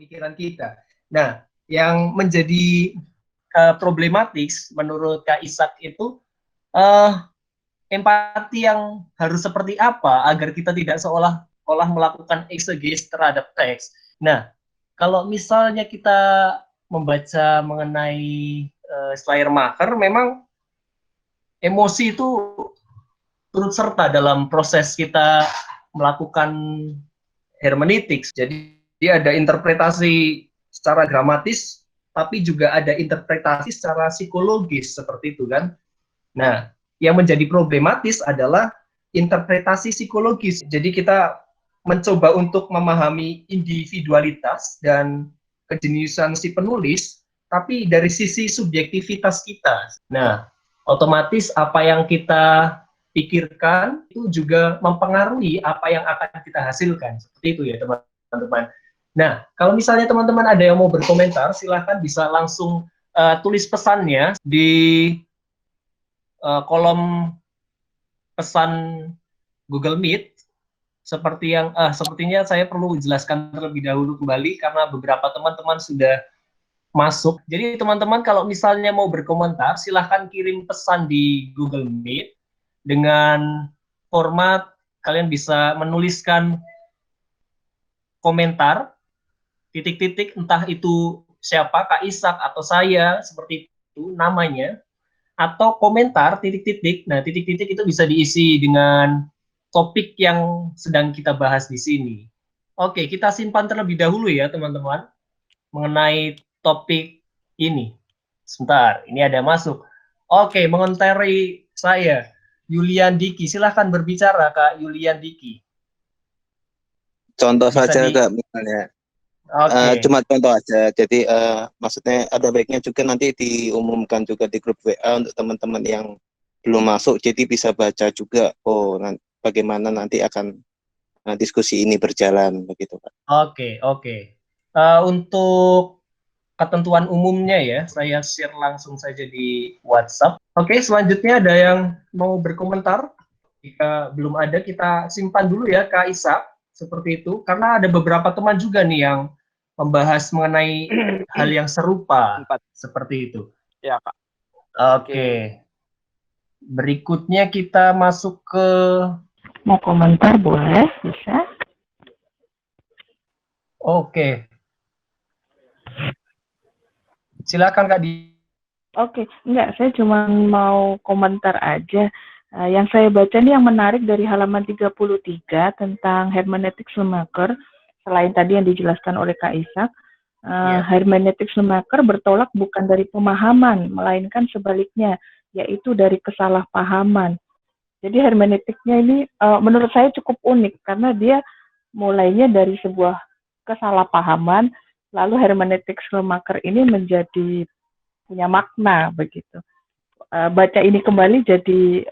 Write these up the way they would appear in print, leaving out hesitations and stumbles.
pemikiran kita. Nah, yang menjadi problematis menurut Kak Ishak itu empati yang harus seperti apa agar kita tidak seolah-olah melakukan exegesis terhadap teks. Nah, kalau misalnya kita membaca mengenai Schleiermacher, memang emosi itu turut serta dalam proses kita melakukan hermeneutics. Jadi ada interpretasi secara gramatis, tapi juga ada interpretasi secara psikologis seperti itu kan. Nah, yang menjadi problematis adalah interpretasi psikologis. Jadi kita mencoba untuk memahami individualitas dan kejeniusan si penulis, tapi dari sisi subjektivitas kita. Nah, otomatis apa yang kita pikirkan itu juga mempengaruhi apa yang akan kita hasilkan. Seperti itu ya teman-teman. Nah, kalau misalnya teman-teman ada yang mau berkomentar, silahkan bisa langsung tulis pesannya di kolom pesan Google Meet. Sepertinya saya perlu jelaskan terlebih dahulu kembali karena beberapa teman-teman sudah masuk. Jadi teman-teman kalau misalnya mau berkomentar, silahkan kirim pesan di Google Meet dengan format kalian bisa menuliskan komentar, titik-titik, entah itu siapa, Kak Ishak atau saya, seperti itu namanya, atau komentar, titik-titik. Nah, titik-titik itu bisa diisi dengan topik yang sedang kita bahas di sini. Oke, kita simpan terlebih dahulu ya, teman-teman, mengenai topik ini. Sebentar, ini ada masuk. Oke, mengontari saya, Yulian Diki. Silahkan berbicara, Kak Yulian Diki. Contoh Bisa saja, Kak, misalnya. Cuma contoh aja. Jadi maksudnya ada baiknya juga nanti diumumkan juga di grup WA untuk teman-teman yang belum masuk. Jadi bisa baca juga. Oh, bagaimana nanti akan diskusi ini berjalan begitu, Pak. Oke. Untuk ketentuan umumnya ya, saya share langsung saja di WhatsApp. Oke, selanjutnya ada yang mau berkomentar? Jika belum ada, kita simpan dulu ya, Kak Ishak. Seperti itu, karena ada beberapa teman juga nih yang membahas mengenai hal yang serupa. Seperti itu. Ya, Kak. Oke. Berikutnya kita masuk ke... Mau komentar boleh, bisa? Oke. Silakan Kak Di. Oke, enggak, saya cuma mau komentar aja. Yang saya baca nih yang menarik dari halaman 33 tentang hermeneutics Schleiermacher, selain tadi yang dijelaskan oleh Kak Ishak, hermeneutics Schleiermacher bertolak bukan dari pemahaman, melainkan sebaliknya, yaitu dari kesalahpahaman. Jadi hermeneutiknya ini menurut saya cukup unik, karena dia mulainya dari sebuah kesalahpahaman, lalu hermeneutics Schleiermacher ini menjadi punya makna begitu. Baca ini kembali jadi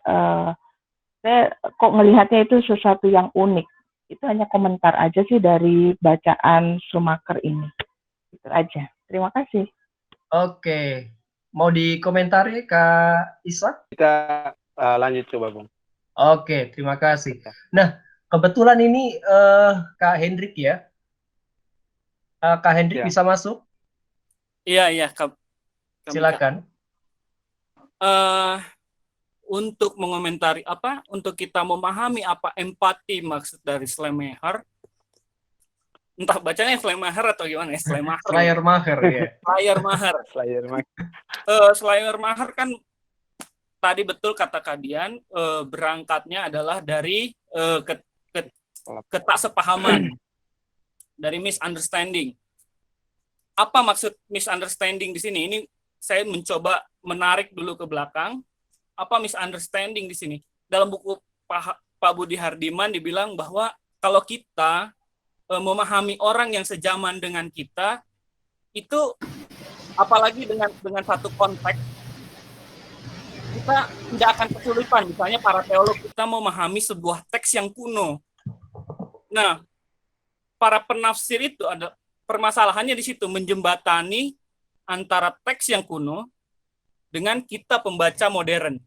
saya kok ngelihatnya itu sesuatu yang unik. Itu hanya komentar aja sih dari bacaan Schleiermacher ini. Itu aja. Terima kasih. Oke. Mau dikomentari Kak Ishak? Kita lanjut coba, Bung. Oke, terima kasih. Nah, kebetulan ini Kak Hendrik ya. Kak Hendrik bisa masuk? Iya, Kak. Silakan. Untuk mengomentari untuk kita memahami apa empati maksud dari Schleiermacher, entah bacanya Schleiermacher atau gimana ya, Schleiermacher ya. Schleiermacher kan tadi betul kata Kadian, berangkatnya adalah dari ketaksepahaman, dari misunderstanding. Apa maksud misunderstanding di sini? Ini saya mencoba menarik dulu ke belakang. Apa misunderstanding di sini? Dalam buku Pak Budi Hardiman dibilang bahwa kalau kita memahami orang yang sejaman dengan kita, itu apalagi dengan satu konteks, kita tidak akan kesulitan. Misalnya para teolog kita memahami sebuah teks yang kuno. Nah, para penafsir itu ada permasalahannya di situ, menjembatani antara teks yang kuno dengan kita pembaca modern.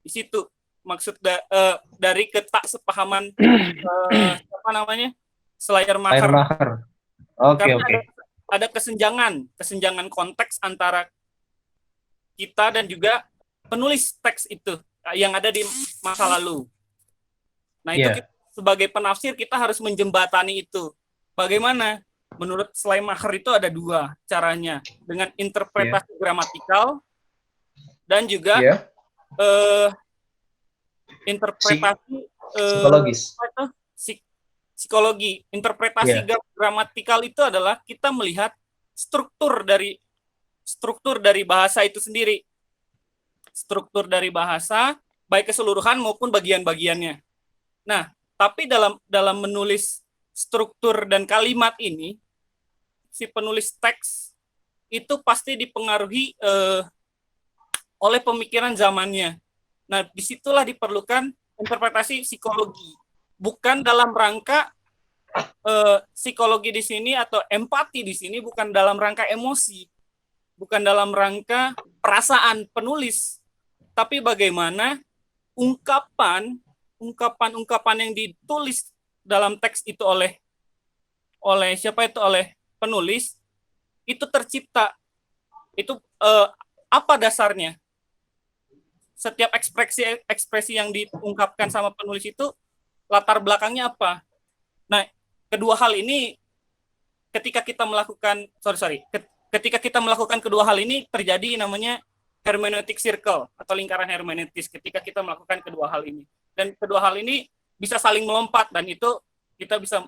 Di situ maksud dari ketaksepahaman Schleiermacher. Oke, Karena oke. ada kesenjangan konteks antara kita dan juga penulis teks itu yang ada di masa lalu. Nah, itu Iya. sebagai penafsir kita harus menjembatani itu. Bagaimana? Menurut Schleiermacher itu ada dua caranya, dengan interpretasi gramatikal dan juga Iya. interpretasi Psikologis. psikologi. Interpretasi gramatikal itu adalah kita melihat struktur dari bahasa itu sendiri. Struktur dari bahasa, baik keseluruhan maupun bagian-bagiannya. Nah, tapi dalam menulis struktur dan kalimat ini, si penulis teks itu pasti dipengaruhi oleh pemikiran zamannya. Nah, disitulah diperlukan interpretasi psikologi. Bukan dalam rangka psikologi di sini atau empati di sini bukan dalam rangka emosi, bukan dalam rangka perasaan penulis, tapi bagaimana ungkapan yang ditulis dalam teks itu oleh penulis itu tercipta. Itu apa dasarnya? Setiap ekspresi yang diungkapkan sama penulis itu latar belakangnya apa? Nah, kedua hal ini ketika kita melakukan kedua hal ini terjadi namanya hermeneutic circle atau lingkaran hermeneutis ketika kita melakukan kedua hal ini. Dan kedua hal ini bisa saling melompat dan itu kita bisa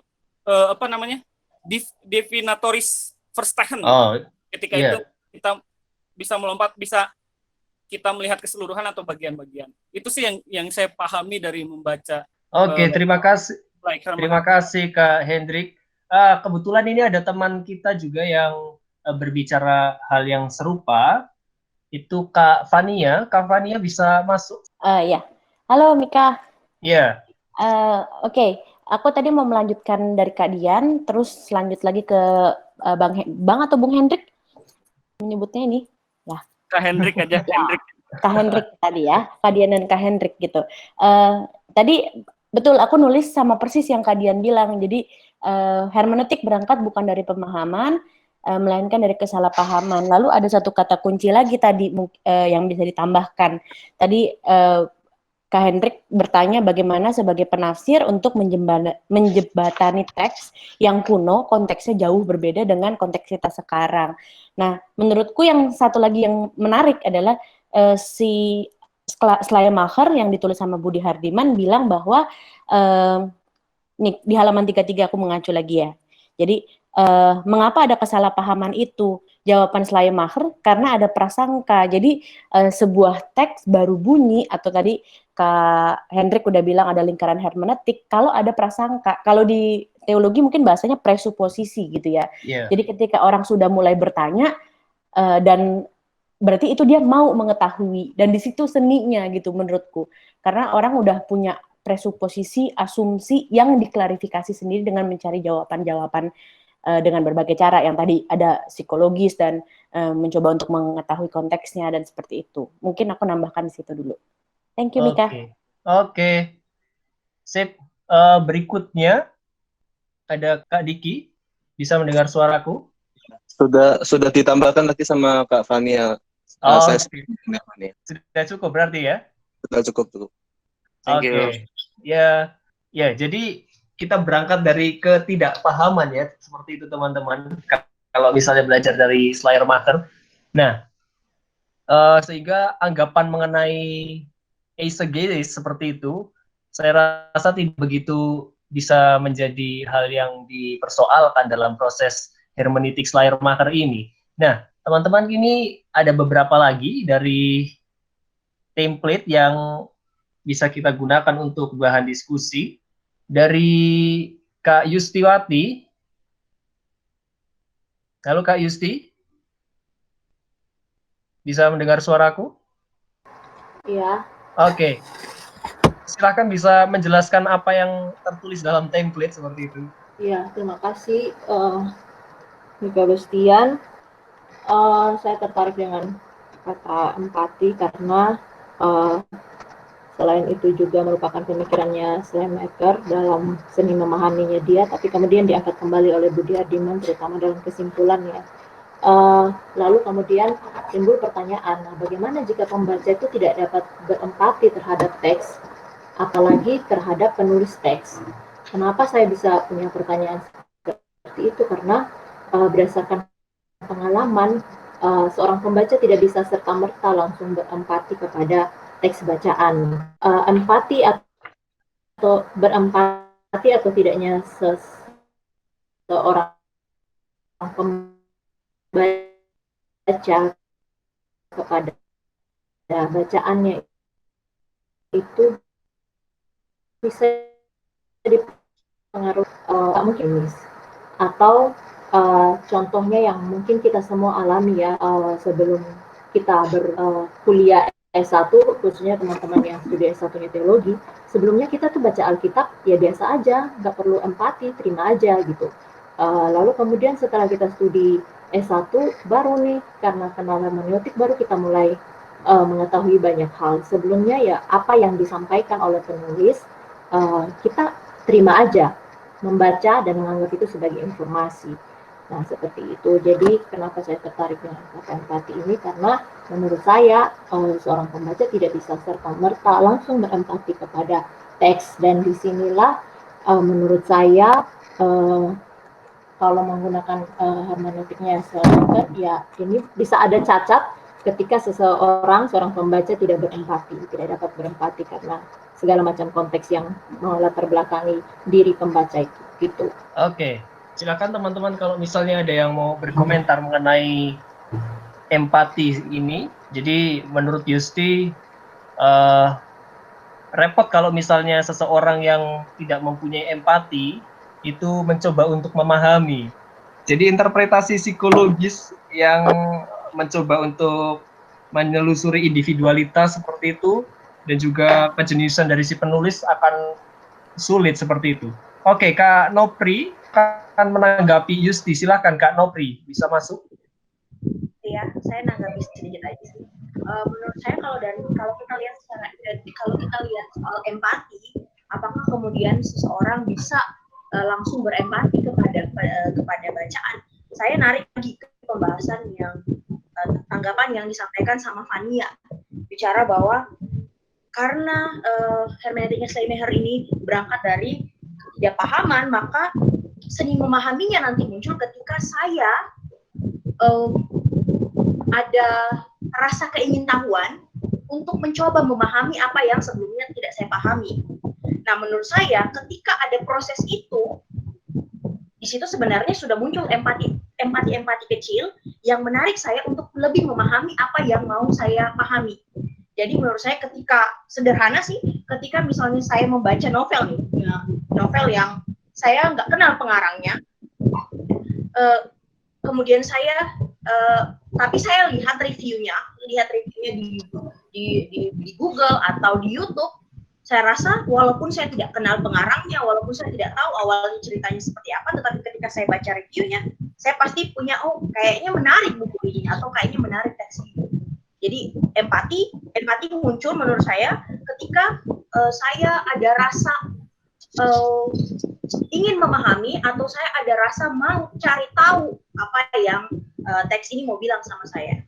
definatoris verstehen. Ketika itu kita bisa melompat, bisa kita melihat keseluruhan atau bagian-bagian. Itu sih yang saya pahami dari membaca. Oke, terima kasih. Terima kasih Kak Hendrik. Kebetulan ini ada teman kita juga yang berbicara hal yang serupa. Itu Kak Fania. Kak Fania bisa masuk? Ya. Halo Mika. Iya. Oke. Aku tadi mau melanjutkan dari Kak Dian, terus lanjut lagi ke Bang atau Bung Hendrik menyebutnya ini. Ya. Kak Hendrik aja. Ya, Kak Hendrik tadi ya, Kak Dian dan Kak Hendrik gitu. Tadi betul aku nulis sama persis yang Kak Dian bilang. Jadi hermeneutik berangkat bukan dari pemahaman, melainkan dari kesalahpahaman. Lalu ada satu kata kunci lagi tadi yang bisa ditambahkan. Tadi Kak Hendrik bertanya bagaimana sebagai penafsir untuk menjembatani teks yang kuno, konteksnya jauh berbeda dengan konteks kita sekarang. Nah, menurutku yang satu lagi yang menarik adalah si Schleiermacher yang ditulis sama Budi Hardiman bilang bahwa nih, di halaman 33 aku mengacu lagi ya. Jadi mengapa ada kesalahpahaman itu? Jawaban Schleiermacher karena ada prasangka. Jadi sebuah teks baru bunyi atau tadi Kak Hendrik udah bilang ada lingkaran hermeneutik kalau ada prasangka. Kalau di teologi mungkin bahasanya presuposisi gitu ya. Yeah. Jadi ketika orang sudah mulai bertanya dan berarti itu dia mau mengetahui dan di situ seninya gitu menurutku. Karena orang udah punya presuposisi, asumsi yang diklarifikasi sendiri dengan mencari jawaban-jawaban dengan berbagai cara yang tadi ada psikologis dan mencoba untuk mengetahui konteksnya dan seperti itu. Mungkin aku nambahkan di situ dulu. Thank you, Mika. Oke. Sip. Berikutnya ada Kak Diki. Bisa mendengar suaraku? Sudah ditambahkan lagi sama Kak Fania. Sudah cukup berarti ya? Sudah cukup. Oke. Ya, jadi kita berangkat dari ketidakpahaman ya, seperti itu teman-teman. Kalau misalnya belajar dari Schleiermacher. Nah, sehingga anggapan mengenai eisegesis seperti itu, saya rasa tidak begitu bisa menjadi hal yang dipersoalkan dalam proses hermeneutik Schleiermacher ini. Nah, teman-teman, ini ada beberapa lagi dari template yang bisa kita gunakan untuk bahan diskusi. Dari Kak Yustiwati. Halo Kak Yusti. Bisa mendengar suaraku? Iya. Oke. Silakan bisa menjelaskan apa yang tertulis dalam template seperti itu. Iya, terima kasih Mika Gustian. Saya tertarik dengan kata empati karena selain itu juga merupakan pemikirannya Schleiermacher dalam seni memahaminya dia, tapi kemudian diangkat kembali oleh Budi Hardiman terutama dalam kesimpulannya. Lalu kemudian timbul pertanyaan, nah bagaimana jika pembaca itu tidak dapat berempati terhadap teks, apalagi terhadap penulis teks? Kenapa saya bisa punya pertanyaan seperti itu? Karena berdasarkan pengalaman, seorang pembaca tidak bisa serta-merta langsung berempati kepada teks bacaan. Empati atau berempati atau tidaknya seorang pembaca kepada bacaannya itu bisa dipengaruhi mungkin atau contohnya yang mungkin kita semua alami ya sebelum kita berkuliah S1, khususnya teman-teman yang studi S1-nya teologi, sebelumnya kita tuh baca Alkitab ya biasa aja, nggak perlu empati, terima aja gitu. Lalu kemudian setelah kita studi S1, baru nih karena kenal hermeneutik baru kita mulai mengetahui banyak hal. Sebelumnya ya apa yang disampaikan oleh penulis, kita terima aja, membaca dan menganggap itu sebagai informasi. Nah, seperti itu. Jadi, kenapa saya tertarik dengan kata empati ini? Karena menurut saya, seorang pembaca tidak bisa serta-merta langsung berempati kepada teks. Dan disinilah, menurut saya, kalau menggunakan hermeneutiknya Schleiermacher, ya ini bisa ada cacat ketika seorang pembaca tidak berempati, tidak dapat berempati karena segala macam konteks yang melatar belakangi diri pembaca itu. Gitu. Oke. Silakan teman-teman kalau misalnya ada yang mau berkomentar mengenai empati ini. Jadi menurut Yusti repot kalau misalnya seseorang yang tidak mempunyai empati itu mencoba untuk memahami. Jadi interpretasi psikologis yang mencoba untuk menelusuri individualitas seperti itu dan juga kejeniusan dari si penulis akan sulit seperti itu. Oke, Kak Nopri akan menanggapi Yusti. Silakan Kak Nopri, bisa masuk. Ya, saya nanggapi sedikit aja sih. Menurut saya kalau kita lihat soal empati, apakah kemudian seseorang bisa langsung berempati kepada bacaan? Saya narik lagi ke pembahasan yang tanggapan yang disampaikan sama Fania, bicara bahwa karena hermeneutiknya Schleiermacher ini berangkat dari ketidakpahaman, maka seni memahaminya nanti muncul ketika saya ada rasa keingintahuan untuk mencoba memahami apa yang sebelumnya tidak saya pahami. Nah, menurut saya ketika ada proses itu, di situ sebenarnya sudah muncul empati kecil yang menarik saya untuk lebih memahami apa yang mau saya pahami. Jadi menurut saya sederhana sih, ketika misalnya saya membaca novel nih, novel yang saya nggak kenal pengarangnya, kemudian tapi saya lihat reviewnya di Google atau di YouTube, saya rasa walaupun saya tidak kenal pengarangnya, walaupun saya tidak tahu awalnya ceritanya seperti apa, tetapi ketika saya baca reviewnya, saya pasti punya, kayaknya menarik buku ini, atau kayaknya menarik teks ini. Jadi empati muncul menurut saya ketika saya ada rasa ingin memahami, atau saya ada rasa mau cari tahu apa yang teks ini mau bilang sama saya.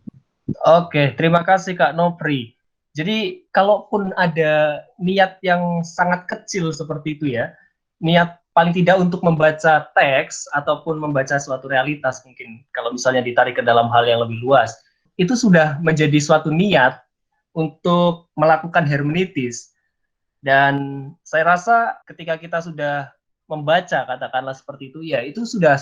Oke, terima kasih Kak Nopri. Jadi kalaupun ada niat yang sangat kecil seperti itu ya, niat paling tidak untuk membaca teks ataupun membaca suatu realitas, mungkin kalau misalnya ditarik ke dalam hal yang lebih luas, itu sudah menjadi suatu niat untuk melakukan hermeneutis. Dan saya rasa ketika kita sudah membaca, katakanlah seperti itu, ya itu sudah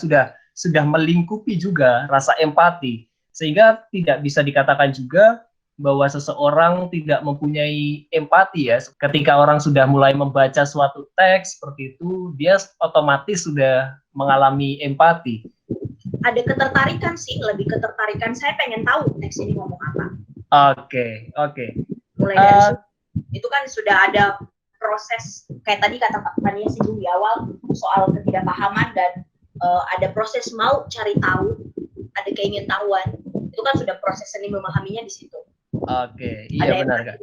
melingkupi juga rasa empati, sehingga tidak bisa dikatakan juga bahwa seseorang tidak mempunyai empati ya. Ketika orang sudah mulai membaca suatu teks seperti itu, dia otomatis sudah mengalami empati. Ada ketertarikan sih, lebih ketertarikan, saya pengen tahu teks ini ngomong apa. Oke. Mulai dari itu kan sudah ada proses, kayak tadi kata Pak Fania singgung di awal, soal ketidakpahaman dan ada proses mau cari tahu, ada keingintahuan, itu kan sudah proses seni memahaminya di situ. Oke, iya benar Kak.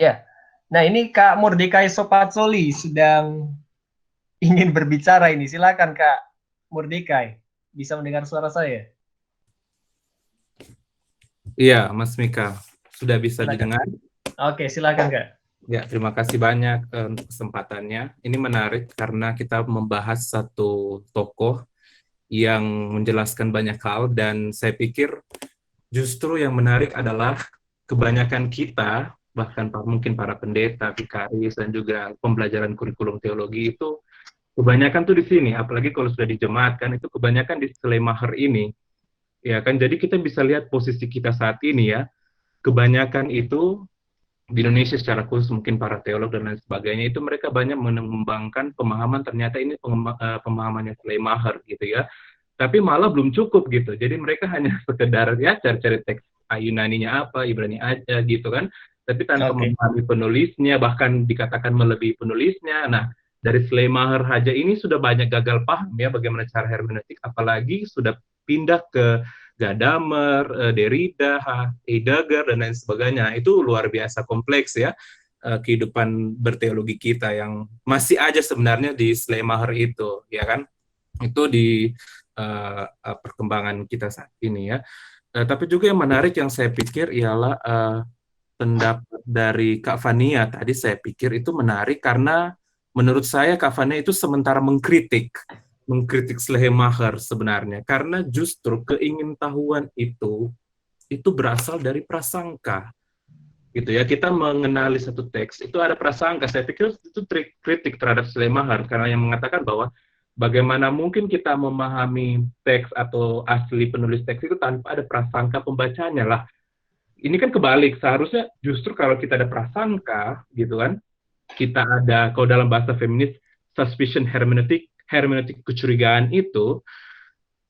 Ya. Nah, ini Kak Murdikai Sopatsoli sedang ingin berbicara ini. Silakan Kak Murdikai. Bisa mendengar suara saya? Iya, Mas Mika. Sudah bisa Silakan. didengar? Oke, silakan Kak. Ya, terima kasih banyak untuk kesempatannya. Ini menarik karena kita membahas satu tokoh yang menjelaskan banyak hal, dan saya pikir justru yang menarik adalah kebanyakan kita, bahkan mungkin para pendeta, vikaris, dan juga pembelajaran kurikulum teologi itu kebanyakan tuh di sini, apalagi kalau sudah dijemaatkan, itu kebanyakan di Schleiermacher ini. Ya kan, jadi kita bisa lihat posisi kita saat ini ya, kebanyakan itu di Indonesia secara khusus, mungkin para teolog dan lain sebagainya, itu mereka banyak mengembangkan pemahaman ternyata ini pemahamannya Schleiermacher gitu ya, tapi malah belum cukup gitu, jadi mereka hanya sekedar ya cari-cari teks Yunaninya apa, Ibrani aja gitu kan, tapi tanpa memahami penulisnya, bahkan dikatakan melebihi penulisnya. Nah, dari Schleiermacher aja ini sudah banyak gagal paham ya bagaimana cara hermeneutik, apalagi sudah pindah ke Gadamer, Derrida, Heidegger, dan lain sebagainya. Itu luar biasa kompleks ya, kehidupan berteologi kita yang masih aja sebenarnya di Schleiermacher itu, ya kan? Itu di perkembangan kita saat ini ya. Tapi juga yang menarik yang saya pikir ialah pendapat dari Kak Fania tadi, saya pikir itu menarik karena menurut saya Kak Fania itu sementara mengkritik Schleiermacher sebenarnya, karena justru keingintahuan itu berasal dari prasangka gitu ya. Kita mengenali satu teks itu ada prasangka. Saya pikir itu kritik terhadap Schleiermacher, karena yang mengatakan bahwa bagaimana mungkin kita memahami teks atau asli penulis teks itu tanpa ada prasangka pembacanya lah. Ini kan kebalik, seharusnya justru kalau kita ada prasangka gitu kan, kita ada, kalau dalam bahasa feminis, suspicion hermeneutik kecurigaan itu,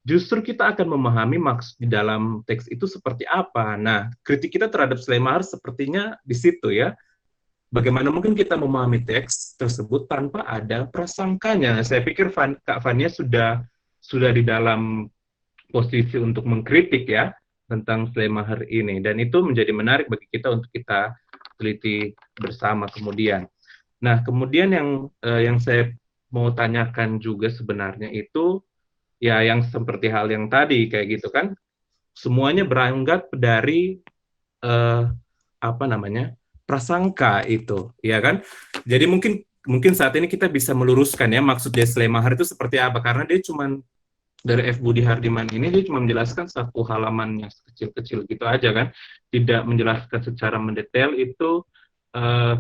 justru kita akan memahami maksud di dalam teks itu seperti apa. Nah, kritik kita terhadap Schleiermacher sepertinya di situ ya. Bagaimana mungkin kita memahami teks tersebut tanpa ada prasangkanya. Saya pikir Kak Fania sudah di dalam posisi untuk mengkritik ya tentang Schleiermacher ini, dan itu menjadi menarik bagi kita untuk kita teliti bersama kemudian. Nah, kemudian yang saya mau tanyakan juga sebenarnya itu ya yang seperti hal yang tadi kayak gitu kan, semuanya berangkat dari prasangka itu, ya kan? Jadi mungkin saat ini kita bisa meluruskan ya maksudnya Schleiermacher itu seperti apa, karena dia cuma dari F. Budi Hardiman ini dia cuma menjelaskan satu halaman yang kecil-kecil gitu aja kan, tidak menjelaskan secara mendetail itu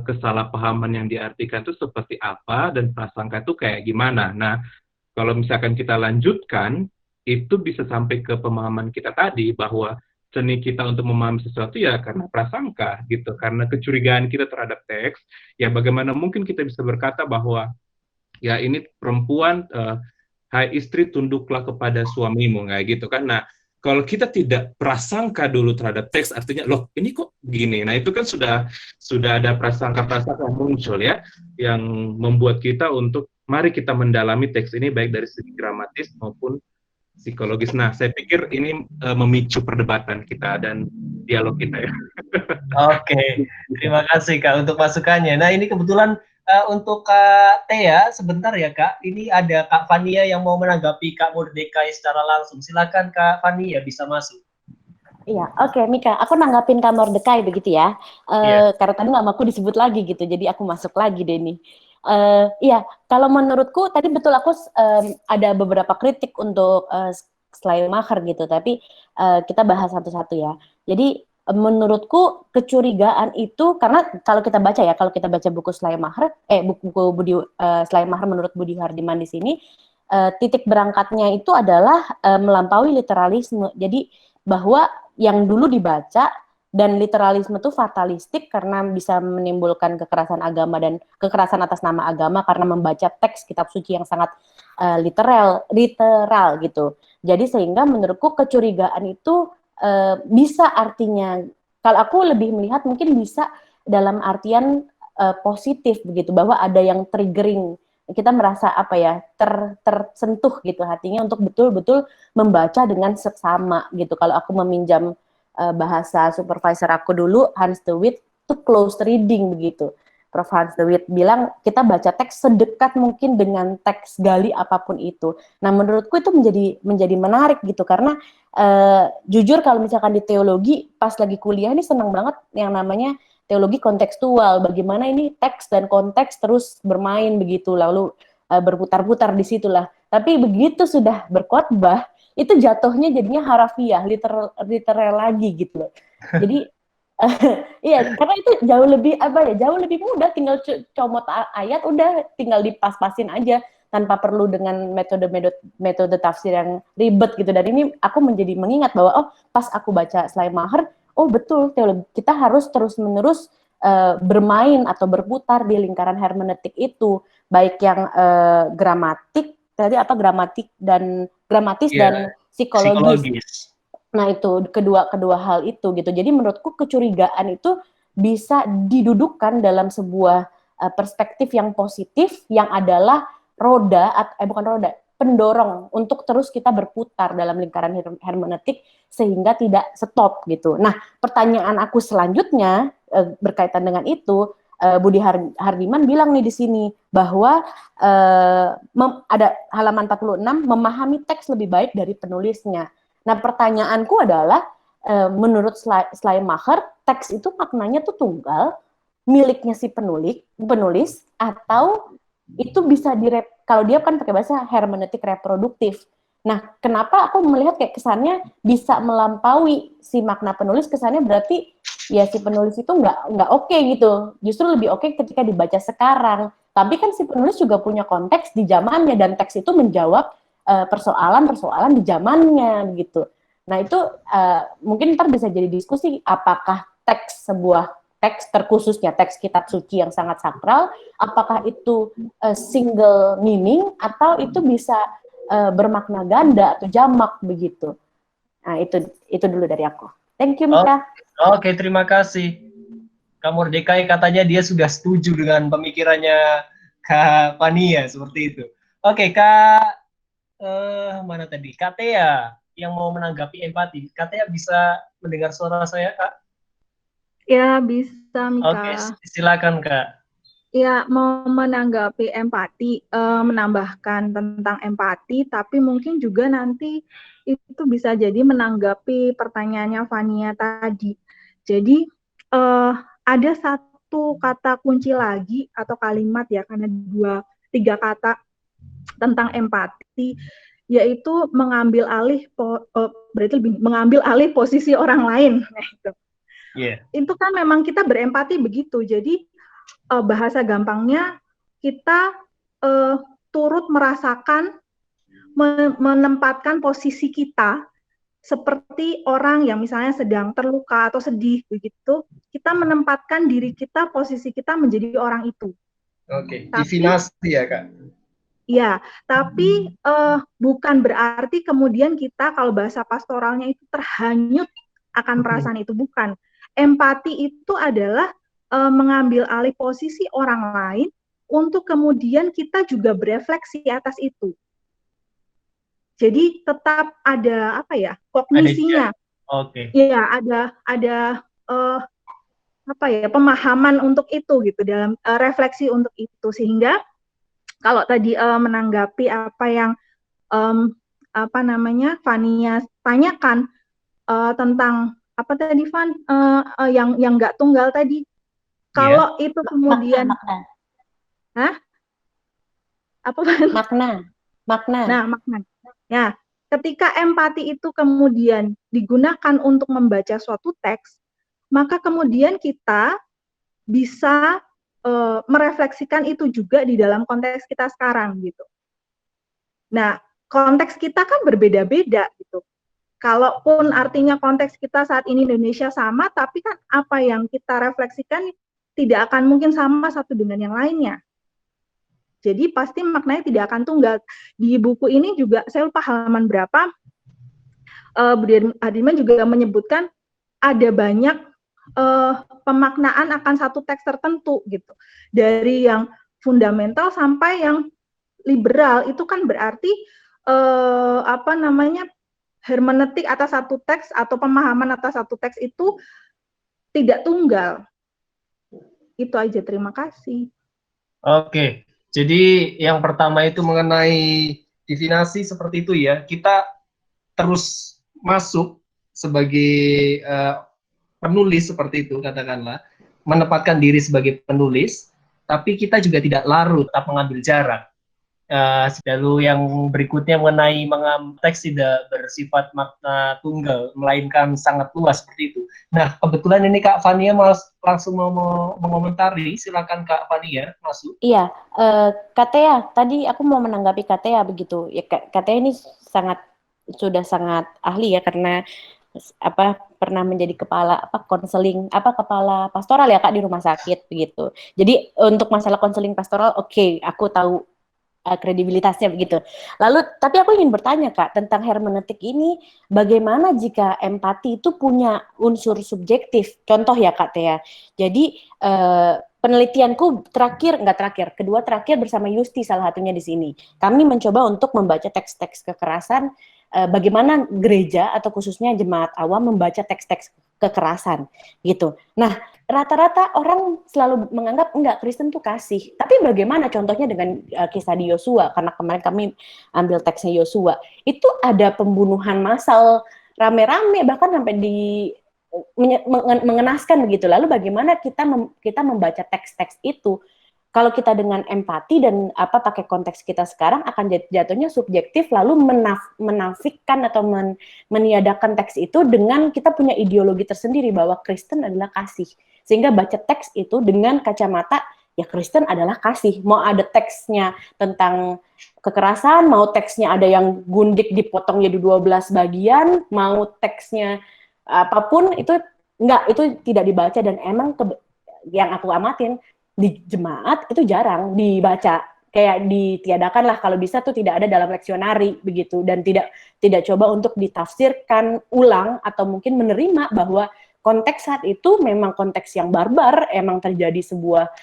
kesalahpahaman yang diartikan itu seperti apa dan prasangka itu kayak gimana. Nah, kalau misalkan kita lanjutkan, itu bisa sampai ke pemahaman kita tadi bahwa seni kita untuk memahami sesuatu ya karena prasangka gitu, karena kecurigaan kita terhadap teks. Ya bagaimana mungkin kita bisa berkata bahwa ya ini perempuan, hai istri tunduklah kepada suamimu, kayak gitu kan. Nah, kalau kita tidak prasangka dulu terhadap teks, artinya loh ini kok gini. Nah, itu kan sudah ada prasangka-prasangka muncul ya, yang membuat kita untuk mari kita mendalami teks ini baik dari segi gramatis maupun psikologis. Nah, saya pikir ini memicu perdebatan kita dan dialog kita ya. Oke, terima kasih Kak untuk masukannya. Nah, ini kebetulan untuk Kak Thea, sebentar ya Kak, ini ada Kak Fania yang mau menanggapi Kak Murdikai secara langsung. Silakan Kak Fania, bisa masuk. Iya, oke Mika, aku nanggapin Kak Murdikai begitu ya. Karena tadi namaku disebut lagi gitu, jadi aku masuk lagi deh nih. Iya, kalau menurutku tadi betul aku ada beberapa kritik untuk Schleiermacher gitu, tapi kita bahas satu-satu ya. Jadi menurutku kecurigaan itu karena kalau kita baca buku Schleiermacher, buku Schleiermacher menurut Budi Hardiman di sini, titik berangkatnya itu adalah melampaui literalisme. Jadi bahwa yang dulu dibaca dan literalisme itu fatalistik karena bisa menimbulkan kekerasan agama dan kekerasan atas nama agama karena membaca teks kitab suci yang sangat literal gitu. Jadi sehingga menurutku kecurigaan itu bisa artinya, kalau aku lebih melihat mungkin bisa dalam artian positif begitu, bahwa ada yang triggering, kita merasa tersentuh gitu hatinya untuk betul-betul membaca dengan seksama gitu. Kalau aku meminjam bahasa supervisor aku dulu, Hans de Wit, itu close reading begitu. Prof. Hans de Wit bilang kita baca teks sedekat mungkin dengan teks gali apapun itu. Nah, menurutku itu menjadi menarik gitu karena jujur kalau misalkan di teologi pas lagi kuliah ini senang banget yang namanya teologi kontekstual. Bagaimana ini teks dan konteks terus bermain begitu lalu berputar-putar di situlah. Tapi begitu sudah berkhotbah itu jatuhnya jadinya harafiah, literal lagi gitu loh. Jadi iya, karena itu jauh lebih mudah, tinggal comot ayat udah tinggal dipas-pasin aja tanpa perlu dengan metode tafsir yang ribet gitu. Dan ini aku menjadi mengingat bahwa oh pas aku baca Schleiermacher, oh betul teologi kita harus terus-menerus bermain atau berputar di lingkaran hermeneutik itu, baik yang gramatis dan psikologis. Nah itu kedua hal itu gitu. Jadi menurutku kecurigaan itu bisa didudukkan dalam sebuah perspektif yang positif yang adalah pendorong untuk terus kita berputar dalam lingkaran hermeneutik sehingga tidak stop gitu. Nah pertanyaan aku selanjutnya berkaitan dengan itu, Budi Hardiman bilang nih di sini bahwa ada halaman 46 memahami teks lebih baik dari penulisnya. Nah, pertanyaanku adalah, menurut Schleiermacher, teks itu maknanya tuh tunggal, miliknya si penulis, atau itu bisa kalau dia kan pakai bahasa hermeneutik reproduktif. Nah, kenapa aku melihat kayak kesannya bisa melampaui si makna penulis, kesannya berarti ya si penulis itu nggak oke gitu. Justru lebih oke ketika dibaca sekarang. Tapi kan si penulis juga punya konteks di zamannya, dan teks itu menjawab persoalan-persoalan di zamannya gitu. Nah itu mungkin ntar bisa jadi diskusi apakah sebuah teks terkhususnya teks kitab suci yang sangat sakral, apakah itu single meaning atau itu bisa bermakna ganda atau jamak begitu. Nah itu dulu dari aku. Thank you Mika. Oke, terima kasih. Kak Mordekai katanya dia sudah setuju dengan pemikirannya Kak Fania seperti itu. Oke, Kak mana tadi? Kak Tea yang mau menanggapi empati. Kak Tea bisa mendengar suara saya, Kak? Ya, bisa, Mika. Oke, silakan, Kak. Ya, mau menanggapi empati, menambahkan tentang empati, tapi mungkin juga nanti itu bisa jadi menanggapi pertanyaannya Fania tadi. Jadi, ada satu kata kunci lagi atau kalimat ya, karena 3 kata tentang empati, yaitu mengambil alih posisi orang lain. Nah, itu. Yeah. Itu kan memang kita berempati begitu. Jadi bahasa gampangnya kita turut merasakan, menempatkan posisi kita seperti orang yang misalnya sedang terluka atau sedih begitu. Kita menempatkan diri kita, posisi kita menjadi orang itu. Oke, divinasi ya Kak. Ya, tapi bukan berarti kemudian kita kalau bahasa pastoralnya itu terhanyut akan perasaan itu, bukan. Empati itu adalah mengambil alih posisi orang lain untuk kemudian kita juga berefleksi atas itu. Jadi tetap ada kognisinya. Oke. Ya, ada pemahaman untuk itu gitu, dalam refleksi untuk itu, sehingga kalau tadi menanggapi apa yang Fania tanyakan tentang apa tadi Van yang nggak tunggal tadi, kalau itu kemudian makna. Nah, makna. Ya, ketika empati itu kemudian digunakan untuk membaca suatu teks, maka kemudian kita bisa merefleksikan itu juga di dalam konteks kita sekarang gitu. Nah, konteks kita kan berbeda-beda gitu. Kalaupun artinya konteks kita saat ini Indonesia sama, tapi kan apa yang kita refleksikan tidak akan mungkin sama satu dengan yang lainnya. Jadi pasti maknanya tidak akan tunggal. Di buku ini juga saya lupa halaman berapa, Budi Hardiman juga menyebutkan ada banyak pemaknaan akan satu teks tertentu gitu, dari yang fundamental sampai yang liberal. Itu kan berarti hermeneutik atas satu teks atau pemahaman atas satu teks itu tidak tunggal. Itu aja, terima kasih. Oke, jadi yang pertama itu mengenai definisi seperti itu ya. Kita terus masuk sebagai penulis seperti itu katakanlah, menempatkan diri sebagai penulis, tapi kita juga tidak larut, tetap mengambil jarak. Lalu yang berikutnya mengenai teks tidak bersifat makna tunggal, melainkan sangat luas seperti itu. Nah, kebetulan ini Kak Fania langsung mau mengomentari, silakan Kak Fania masuk. Iya, Katea, tadi aku mau menanggapi Katea begitu. Ya, Katea ini sudah sangat ahli ya, karena pernah menjadi kepala kepala pastoral ya Kak di rumah sakit begitu. Jadi untuk masalah konseling pastoral, oke, aku tahu kredibilitasnya begitu. Lalu, tapi aku ingin bertanya Kak tentang hermeneutik ini, bagaimana jika empati itu punya unsur subjektif? Contoh ya Kak Tea. Jadi penelitianku kedua terakhir bersama Yusti salah satunya di sini. Kami mencoba untuk membaca teks-teks kekerasan, bagaimana gereja atau khususnya jemaat awam membaca teks-teks kekerasan gitu. Nah, rata-rata orang selalu menganggap enggak, Kristen tuh kasih. Tapi bagaimana contohnya dengan kisah di Yosua, karena kemarin kami ambil teksnya Yosua, itu ada pembunuhan massal rame-rame bahkan sampai mengenaskan begitu. Lalu bagaimana kita membaca teks-teks itu? Kalau kita dengan empati dan pakai konteks kita sekarang akan jatuhnya subjektif, lalu menafikan atau meniadakan teks itu dengan kita punya ideologi tersendiri bahwa Kristen adalah kasih, sehingga baca teks itu dengan kacamata ya Kristen adalah kasih. Mau ada teksnya tentang kekerasan, mau teksnya ada yang gundik dipotong jadi 12 bagian, mau teksnya apapun itu tidak dibaca. Dan emang yang aku amatin di jemaat itu jarang dibaca, kayak ditiadakan lah, kalau bisa tuh tidak ada dalam leksionari begitu, dan tidak coba untuk ditafsirkan ulang atau mungkin menerima bahwa konteks saat itu memang konteks yang barbar, emang terjadi sebuah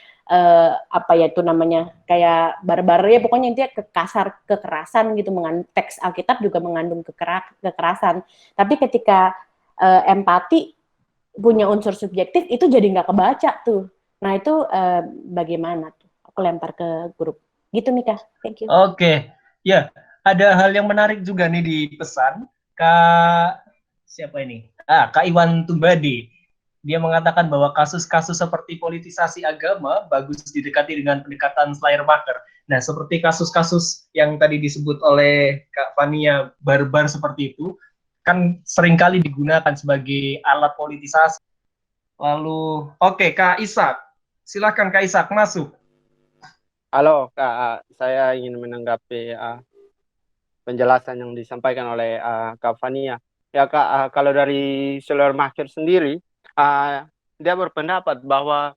kayak barbar ya, pokoknya intinya kekerasan gitu. Teks Alkitab juga mengandung kekerasan, tapi ketika empati punya unsur subjektif itu jadi nggak kebaca tuh. Nah itu bagaimana tuh? Aku lempar ke grup. Gitu Mika, thank you. Oke, ya ada hal yang menarik juga nih di pesan Kak siapa ini? Kak Iwan Tumbadi. Dia mengatakan bahwa kasus-kasus seperti politisasi agama bagus didekati dengan pendekatan Schleiermacher. Nah, seperti kasus-kasus yang tadi disebut oleh Kak Fania barbar seperti itu, kan seringkali digunakan sebagai alat politisasi. Lalu, Kak Ishak. Silakan Kak Ishak masuk. Halo Kak, saya ingin menanggapi penjelasan yang disampaikan oleh Kak Fania. Ya Kak, kalau dari Schleiermacher sendiri, dia berpendapat bahwa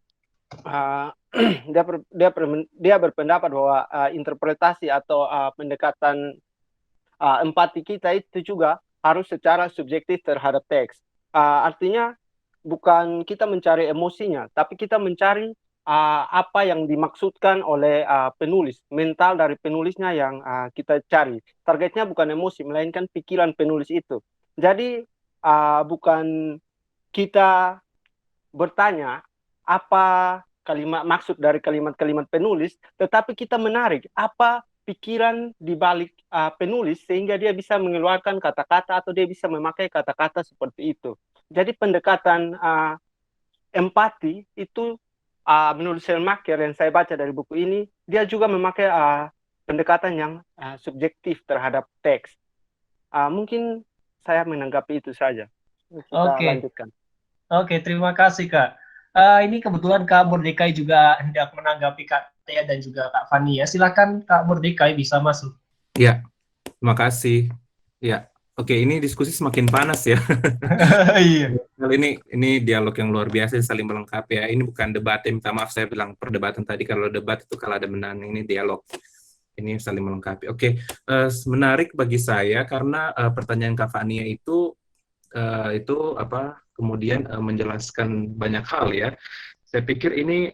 dia berpendapat bahwa interpretasi atau pendekatan empati kita itu juga harus secara subjektif terhadap teks. Artinya bukan kita mencari emosinya, tapi kita mencari apa yang dimaksudkan oleh penulis, mental dari penulisnya yang kita cari. Targetnya bukan emosi, melainkan pikiran penulis itu. Jadi bukan kita bertanya apa maksud dari kalimat-kalimat penulis, tetapi kita menarik apa pikiran di balik penulis sehingga dia bisa mengeluarkan kata-kata atau dia bisa memakai kata-kata seperti itu. Jadi pendekatan empati itu menurut Schleiermacher yang saya baca dari buku ini, dia juga memakai pendekatan yang subjektif terhadap teks. Mungkin saya menanggapi itu saja. Kita lanjutkan. Oke, terima kasih Kak. Ini kebetulan Kak Murdekai juga hendak menanggapi Kak Tea dan juga Kak Fania. Silakan Kak Murdekai bisa masuk. Ya, terima kasih. Ya, oke, ini diskusi semakin panas ya. Iya. Ini dialog yang luar biasa, saling melengkapi ya. Ini bukan debat, minta maaf saya bilang perdebatan tadi. Kalau debat itu kalau ada menang, ini dialog. Ini saling melengkapi. Oke, menarik bagi saya karena pertanyaan Kak Fania itu kemudian menjelaskan banyak hal ya. Saya pikir ini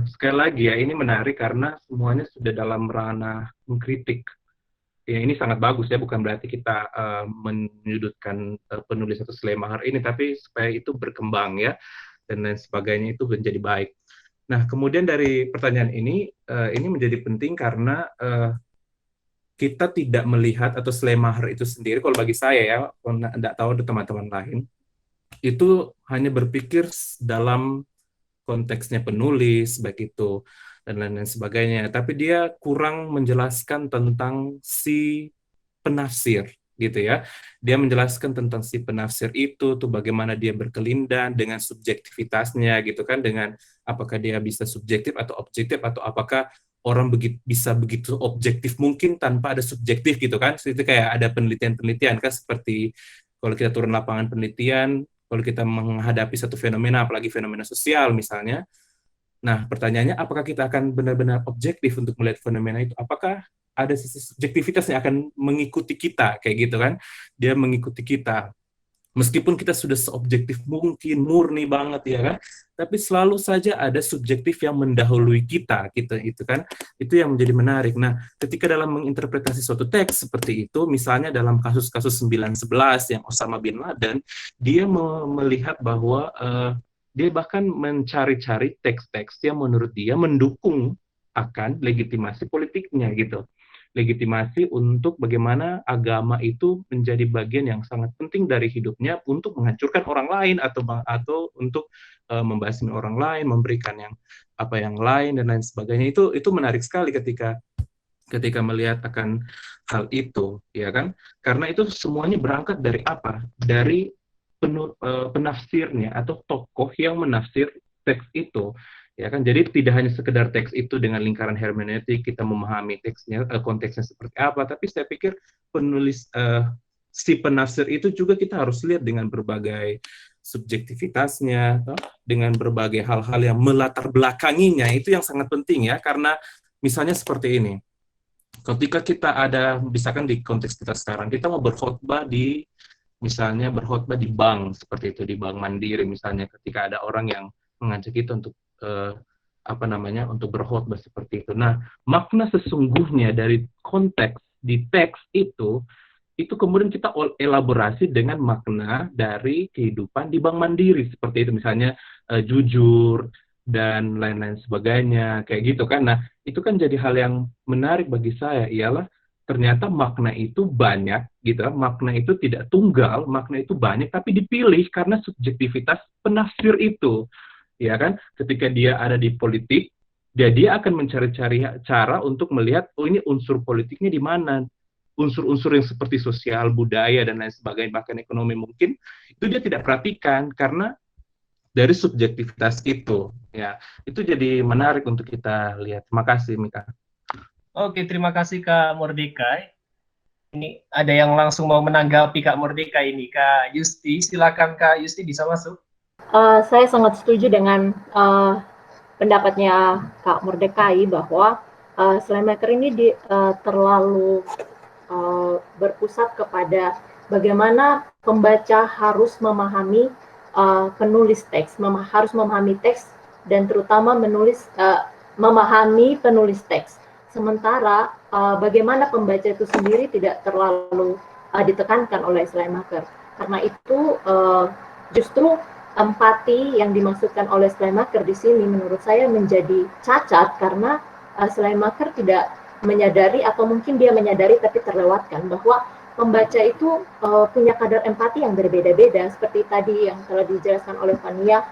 sekali lagi ya, ini menarik karena semuanya sudah dalam ranah mengkritik. Ya, ini sangat bagus ya, bukan berarti kita menyudutkan penulis atau Schleiermacher ini, tapi supaya itu berkembang ya, dan lain sebagainya itu menjadi baik. Nah, kemudian dari pertanyaan ini menjadi penting karena kita tidak melihat atau Schleiermacher itu sendiri, kalau bagi saya ya, tidak tahu ada teman-teman lain, itu hanya berpikir dalam konteksnya penulis, baik itu dan lain-lain sebagainya. Tapi dia kurang menjelaskan tentang si penafsir, gitu ya. Dia menjelaskan tentang si penafsir itu, tuh bagaimana dia berkelindan dengan subjektivitasnya, gitu kan, dengan apakah dia bisa subjektif atau objektif, atau apakah orang bisa begitu objektif mungkin tanpa ada subjektif, gitu kan. Itu kayak ada penelitian-penelitian kan, seperti kalau kita turun lapangan penelitian, kalau kita menghadapi satu fenomena, apalagi fenomena sosial misalnya, nah pertanyaannya apakah kita akan benar-benar objektif untuk melihat fenomena itu? Apakah ada sisi subjektivitas yang akan mengikuti kita, kayak gitu kan? Dia mengikuti kita. Meskipun kita sudah seobjektif mungkin, murni banget ya kan, tapi selalu saja ada subjektif yang mendahului kita, gitu itu kan, itu yang menjadi menarik. Nah, ketika dalam menginterpretasi suatu teks seperti itu, misalnya dalam kasus-kasus 9/11 yang Osama bin Laden, dia melihat bahwa dia bahkan mencari-cari teks-teks yang menurut dia mendukung akan legitimasi politiknya gitu. Legitimasi untuk bagaimana agama itu menjadi bagian yang sangat penting dari hidupnya untuk menghancurkan orang lain atau untuk membasmi orang lain, memberikan yang lain dan lain sebagainya. Itu menarik sekali ketika melihat akan hal itu, ya kan? Karena itu semuanya berangkat dari apa? Dari penafsirnya atau tokoh yang menafsir teks itu. Ya kan, jadi tidak hanya sekedar teks itu dengan lingkaran hermeneutik kita memahami teksnya, konteksnya seperti apa, tapi saya pikir penulis si penafsir itu juga kita harus lihat dengan berbagai subjektivitasnya, dengan berbagai hal-hal yang melatar belakanginya, itu yang sangat penting ya, karena misalnya seperti ini, ketika kita ada, misalkan di konteks kita sekarang, kita mau berkhotbah misalnya berkhotbah di bank seperti itu, di Bank Mandiri misalnya, ketika ada orang yang mengajak kita untuk untuk berkhotbah seperti itu. Nah, makna sesungguhnya dari konteks di teks itu kemudian kita elaborasi dengan makna dari kehidupan di Bank Mandiri seperti itu, misalnya jujur dan lain-lain sebagainya, kayak gitu kan. Nah, itu kan jadi hal yang menarik bagi saya, ialah ternyata makna itu banyak, gitu. Makna itu tidak tunggal, makna itu banyak, tapi dipilih karena subjektivitas penafsir itu. Ya kan, ketika dia ada di politik, dia akan mencari-cari cara untuk melihat, oh ini unsur politiknya di mana, unsur-unsur yang seperti sosial, budaya dan lain sebagainya, bahkan ekonomi mungkin itu dia tidak perhatikan karena dari subjektivitas itu. Ya, itu jadi menarik untuk kita lihat. Terima kasih, Mika. Oke, terima kasih Kak Mordeka. Ini ada yang langsung mau menanggapi Kak Mordeka ini, Kak Yusti. Silakan Kak Yusti, bisa masuk. Saya sangat setuju dengan pendapatnya Kak Mordekai bahwa Schleiermacher ini terlalu berpusat kepada bagaimana pembaca harus memahami penulis teks, harus memahami teks dan terutama memahami penulis teks. Sementara bagaimana pembaca itu sendiri tidak terlalu ditekankan oleh Schleiermacher. Karena itu justru empati yang dimaksudkan oleh Schleiermacher di sini menurut saya menjadi cacat karena Schleiermacher tidak menyadari atau mungkin dia menyadari tapi terlewatkan bahwa pembaca itu punya kadar empati yang berbeda-beda seperti tadi yang telah dijelaskan oleh Fania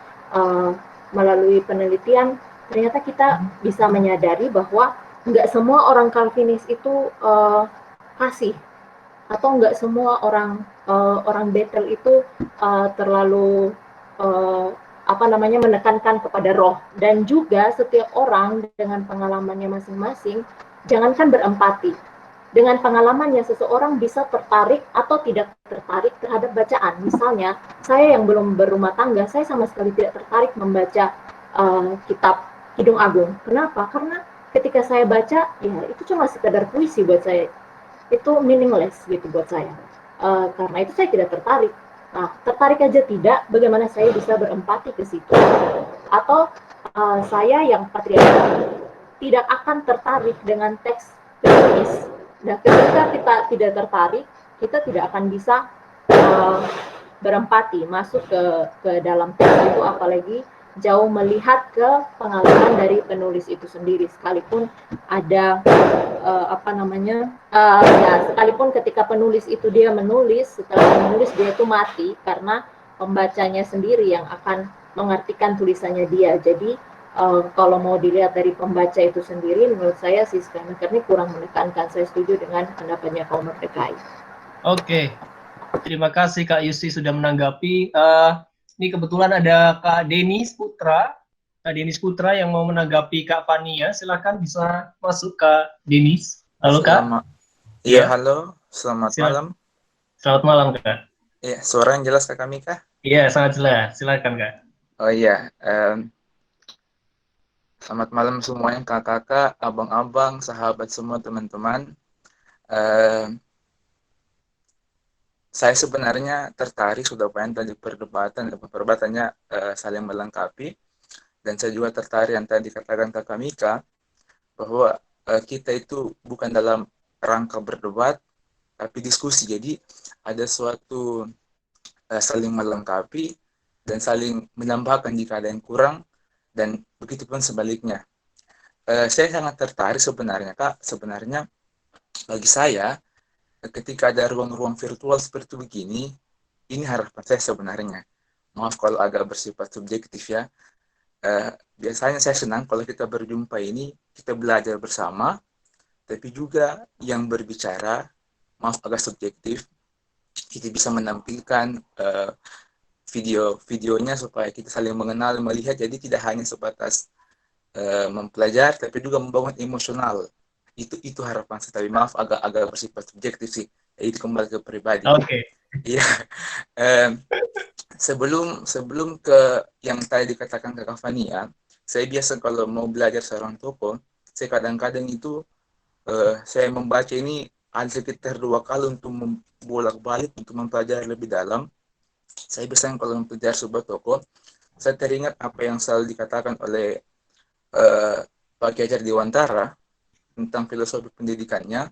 melalui penelitian. Ternyata kita bisa menyadari bahwa nggak semua orang Calvinis itu kasih atau nggak semua orang Bethel itu terlalu menekankan kepada roh, dan juga setiap orang dengan pengalamannya masing-masing jangankan berempati, dengan pengalamannya seseorang bisa tertarik atau tidak tertarik terhadap bacaan. Misalnya saya yang belum berumah tangga, saya sama sekali tidak tertarik membaca kitab Kidung Agung. Kenapa? Karena ketika saya baca, ya itu cuma sekedar puisi buat saya, itu meaningless gitu buat saya. Karena itu saya tidak tertarik. Nah, tertarik aja tidak, bagaimana saya bisa berempati ke situ? Atau saya yang patriarki tidak akan tertarik dengan teks feminis. Nah, ketika kita tidak tertarik, kita tidak akan bisa berempati, masuk ke dalam teks itu, apalagi jauh melihat ke pengalaman dari penulis itu sendiri, sekalipun ada sekalipun ketika penulis itu dia menulis, setelah menulis dia itu mati karena pembacanya sendiri yang akan mengartikan tulisannya dia. Jadi kalau mau dilihat dari pembaca itu sendiri, menurut saya si Skymaker ini kurang menekankan. Saya setuju dengan pendapatnya kaum merdeka. Oke, terima kasih Kak Yusi sudah menanggapi. Ini kebetulan ada Kak Denis Putra. Kak Denis Putra yang mau menanggapi Kak Fania. Silakan bisa masuk Kak Denis. Halo Kak. Iya, halo. Selamat malam. Selamat malam Kak. Iya, suara yang jelas Kak kami Kak? Iya, sangat jelas. Silakan Kak. Oh iya, selamat malam semuanya kakak-kakak, abang-abang, sahabat semua teman-teman. Saya sebenarnya tertarik sudah pengen tadi perdebatannya saling melengkapi, dan saya juga tertarik yang tadi katakan Kakak Mika bahwa kita itu bukan dalam rangka berdebat tapi diskusi. Jadi ada suatu saling melengkapi dan saling menambahkan jika ada yang kurang, dan begitu pun sebaliknya. Saya sangat tertarik sebenarnya Kak. Sebenarnya bagi saya ketika ada ruang-ruang virtual seperti begini, ini harapan saya sebenarnya. Maaf kalau agak bersifat subjektif ya. Biasanya saya senang kalau kita berjumpa ini, kita belajar bersama, tapi juga yang berbicara, maaf agak subjektif, kita bisa menampilkan videonya supaya kita saling mengenal, melihat, jadi tidak hanya sebatas mempelajari, tapi juga membangun emosional. Itu harapan saya, tapi maaf agak bersifat subjektif sih, jadi kembali ke pribadi. Iya. Sebelum ke yang tadi dikatakan Kak Fania, saya biasa kalau mau belajar seorang tokoh, saya kadang-kadang itu saya membaca ini ada sekitar 2 kali untuk bolak-balik untuk mempelajari lebih dalam. Saya biasanya kalau mempelajari sebuah tokoh, saya teringat apa yang selalu dikatakan oleh Pak Ki Hajar Dewantara tentang filosofi pendidikannya.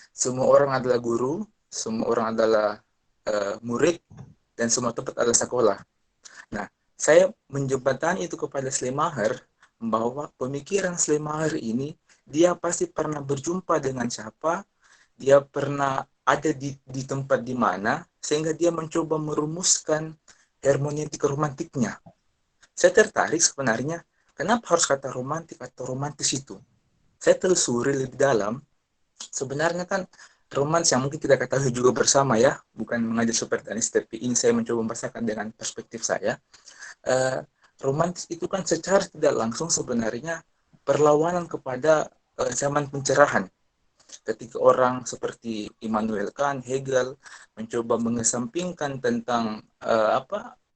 Semua orang adalah guru, semua orang adalah murid, dan semua tempat adalah sekolah. Nah, saya menjembatani itu kepada Slemaher bahwa pemikiran Slemaher ini, dia pasti pernah berjumpa dengan siapa, dia pernah ada di tempat di mana, sehingga dia mencoba merumuskan hermeneutik romantiknya. Saya tertarik sebenarnya, kenapa harus kata romantik atau romantis itu? Saya telusuri lebih dalam, sebenarnya kan romans yang mungkin kita ketahui juga bersama ya, bukan mengajar seperti ini, tapi ini saya mencoba membahasakan dengan perspektif saya. Romantis itu kan secara tidak langsung sebenarnya perlawanan kepada zaman pencerahan. Ketika orang seperti Immanuel Kant, Hegel mencoba mengesampingkan tentang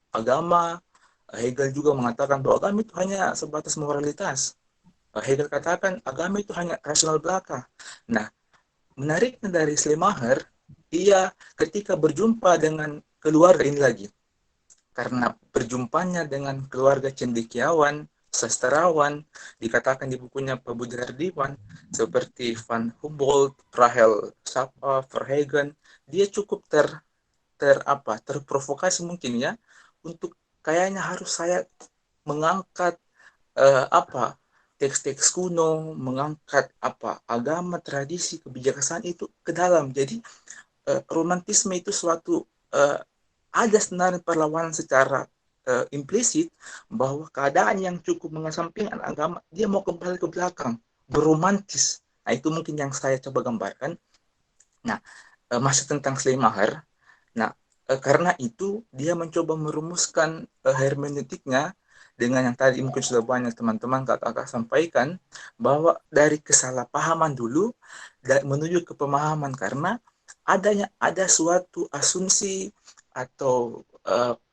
agama, Hegel juga mengatakan bahwa agama itu hanya sebatas moralitas. Hegel katakan agama itu hanya rasional belaka. Nah, menariknya dari Slemaher, ia ketika berjumpa dengan keluarga ini lagi, karena berjumpanya dengan keluarga cendekiawan, sastrawan, dikatakan di bukunya Pak Budi Hardiman, seperti Van Humboldt, Rahel Sapa, Verhagen, dia cukup terprovokasi mungkin ya, untuk kayaknya harus saya mengangkat teks-teks kuno, mengangkat agama, tradisi, kebijaksanaan itu ke dalam. Jadi romantisme itu suatu ada sebenarnya perlawanan secara implisit bahwa keadaan yang cukup mengesampingkan agama, dia mau kembali ke belakang, berromantis. Nah, itu mungkin yang saya coba gambarkan. Nah, masih tentang Slemaher. Nah, karena itu dia mencoba merumuskan hermeneutiknya dengan yang tadi mungkin sudah banyak teman-teman kakak-kakak sampaikan, bahwa dari kesalahpahaman dulu menuju ke pemahaman, karena ada suatu asumsi atau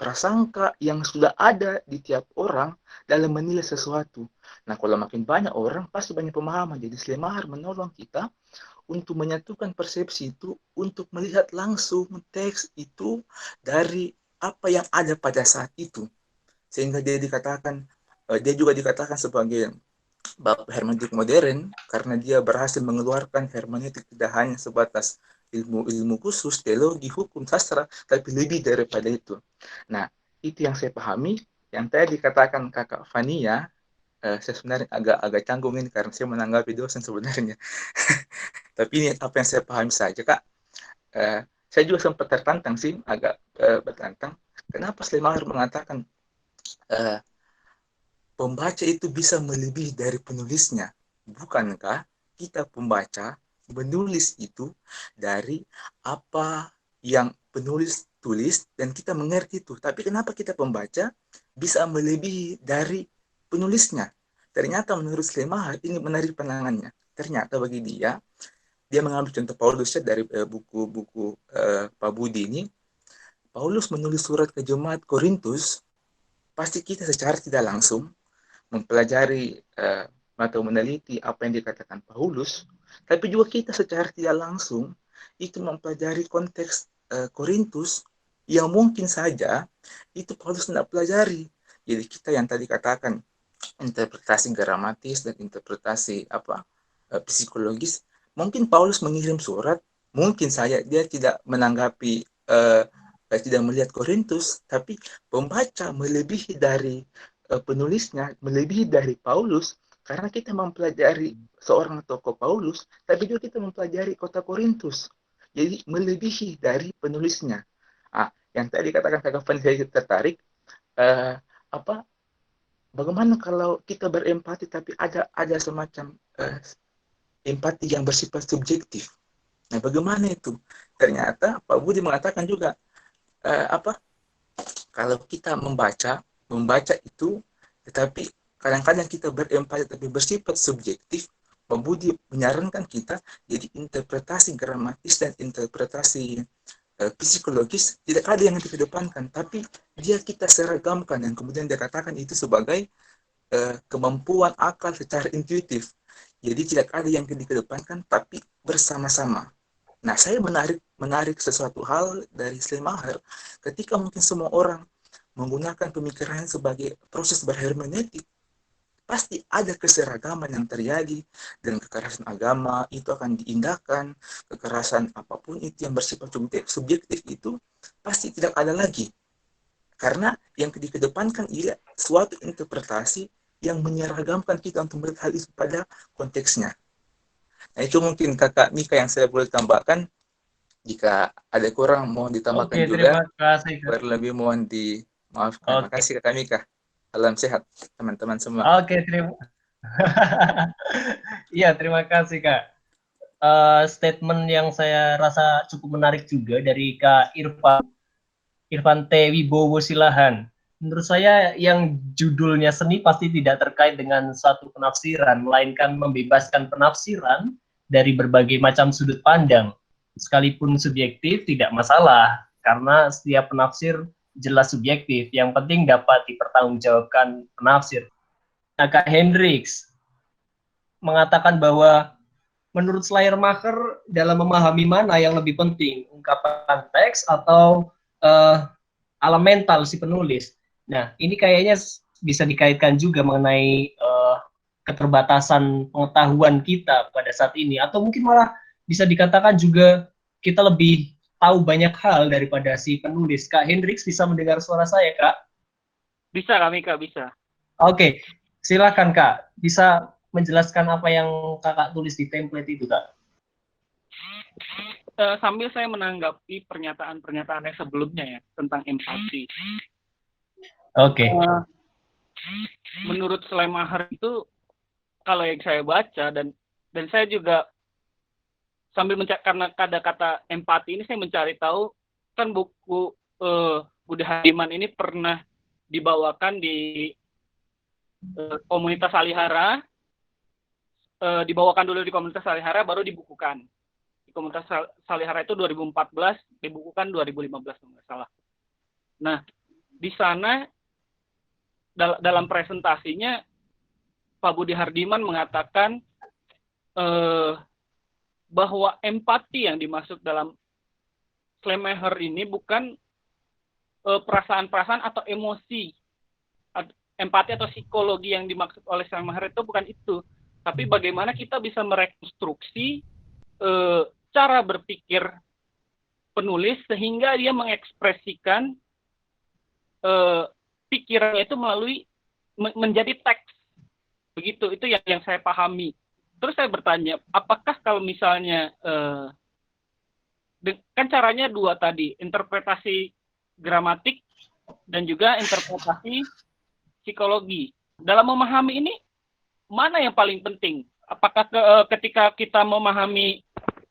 prasangka yang sudah ada di tiap orang dalam menilai sesuatu. Nah, kalau makin banyak orang pasti banyak pemahaman. Jadi Slemaher menolong kita untuk menyatukan persepsi itu, untuk melihat langsung teks itu dari apa yang ada pada saat itu. Sehingga dia juga dikatakan sebagai bapak hermeneutik modern, karena dia berhasil mengeluarkan hermeneutik tidak hanya sebatas ilmu khusus, teologi, hukum, sastra, tapi lebih daripada itu. Nah, itu yang saya pahami. yang tadi dikatakan Kakak Fania, saya sebenarnya agak canggung ini karena saya menanggapi dosen sebenarnya. Tapi ini apa yang saya pahami saja, Kak. Saya juga sempat tertantang sih, agak bertantang. Kenapa Schleiermacher mengatakan pembaca itu bisa melebihi dari penulisnya? Bukankah kita pembaca menulis itu dari apa yang penulis tulis dan kita mengerti itu. Tapi kenapa kita pembaca bisa melebihi dari penulisnya? Ternyata menurut Schleiermacher ini menarik pandangannya. Ternyata bagi dia mengambil contoh Paulusnya dari buku-buku Pak Budi ini. Paulus menulis surat ke jemaat Korintus, pasti kita secara tidak langsung mempelajari atau meneliti apa yang dikatakan Paulus, tapi juga kita secara tidak langsung itu mempelajari konteks Korintus yang mungkin saja itu Paulus tidak pelajari. Jadi kita yang tadi katakan interpretasi gramatis dan interpretasi psikologis, mungkin Paulus mengirim surat, mungkin saja dia tidak menanggapi, tidak melihat Korintus, tapi pembaca melebihi dari penulisnya, melebihi dari Paulus, karena kita mempelajari seorang tokoh Paulus, tapi juga kita mempelajari kota Korintus. Jadi melebihi dari penulisnya. Yang tadi katakan Kak Fanny, saya tertarik, bagaimana kalau kita berempati tapi ada semacam empati yang bersifat subjektif. Nah, bagaimana itu? Ternyata Pak Budi mengatakan juga kalau kita membaca itu, tetapi kadang-kadang kita berempati tapi bersifat subjektif. Pak Budi menyarankan kita jadi interpretasi gramatis dan interpretasi psikologis tidak ada yang dikedepankan, tapi dia kita seragamkan dan kemudian dia katakan itu sebagai kemampuan akal secara intuitif. Jadi tidak ada yang dikedepankan, tapi bersama-sama. Nah, saya menarik sesuatu hal dari Schleiermacher ketika mungkin semua orang menggunakan pemikiran sebagai proses berhermeneutik, pasti ada keseragaman yang terjadi dan kekerasan agama itu akan diindahkan, kekerasan apapun itu yang bersifat subjektif itu pasti tidak ada lagi. Karena yang dikedepankan ialah suatu interpretasi yang menyeragamkan kita untuk melihat hal itu pada konteksnya. Nah, itu mungkin Kakak Mika yang saya boleh tambahkan. Jika ada kurang mohon ditambahkan juga. Terima kasih, Kak. Berlebih mohon dimaafkan. Terima kasih Kakak Mika. Salam sehat teman-teman semua. Iya, terima kasih Kak. Statement yang saya rasa cukup menarik juga dari Kak Irfan T. Wibowo Silahan. Menurut saya yang judulnya seni pasti tidak terkait dengan suatu penafsiran, melainkan membebaskan penafsiran dari berbagai macam sudut pandang. Sekalipun subjektif tidak masalah, karena setiap penafsir jelas subjektif, yang penting dapat dipertanggungjawabkan penafsir. Nah, Kak Hendricks mengatakan bahwa menurut Schleiermacher dalam memahami mana yang lebih penting, ungkapan teks atau alam mental si penulis. Nah, ini kayaknya bisa dikaitkan juga mengenai keterbatasan pengetahuan kita pada saat ini, atau mungkin malah bisa dikatakan juga kita lebih tahu banyak hal daripada si penulis. Kak Hendricks bisa mendengar suara saya, Kak? Bisa, kami Kak, bisa. Oke, silakan Kak. Bisa menjelaskan apa yang Kakak tulis di template itu, Kak? Sambil saya menanggapi pernyataan-pernyataan yang sebelumnya ya, tentang empati. Oke. Menurut Schleiermacher itu, kalau yang saya baca, dan saya juga sambil mencari, karena kata empati ini saya mencari tahu, kan buku Budi Hardiman ini pernah dibawakan di komunitas Salihara, dibawakan dulu di komunitas Salihara, baru dibukukan. Di komunitas Salihara itu 2014, dibukukan 2015 kalau nggak salah. Nah, di sana dalam presentasinya Pak Budi Hardiman mengatakan bahwa empati yang dimaksud dalam Schleiermacher ini bukan perasaan-perasaan atau emosi. Empati atau psikologi yang dimaksud oleh Schleiermacher itu bukan itu, tapi bagaimana kita bisa merekonstruksi cara berpikir penulis sehingga dia mengekspresikan pikirannya itu melalui menjadi teks. Begitu, itu yang saya pahami. Terus saya bertanya, apakah kalau misalnya kan caranya dua tadi, interpretasi gramatik dan juga interpretasi psikologi. Dalam memahami ini, mana yang paling penting? Apakah ketika kita memahami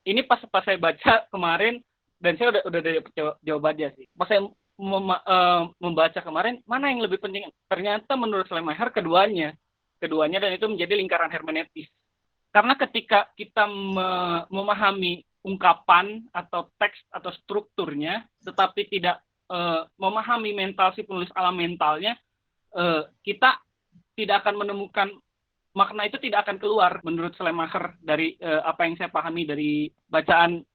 ini pas saya baca kemarin, dan saya udah ada jawabannya sih. Pas saya membaca kemarin, mana yang lebih penting? Ternyata menurut Schleiermacher keduanya, dan itu menjadi lingkaran hermeneutis. Karena ketika kita memahami ungkapan atau teks atau strukturnya, tetapi tidak memahami mental si penulis alam mentalnya, kita tidak akan menemukan makna, itu tidak akan keluar menurut Schleiermacher dari apa yang saya pahami dari bacaan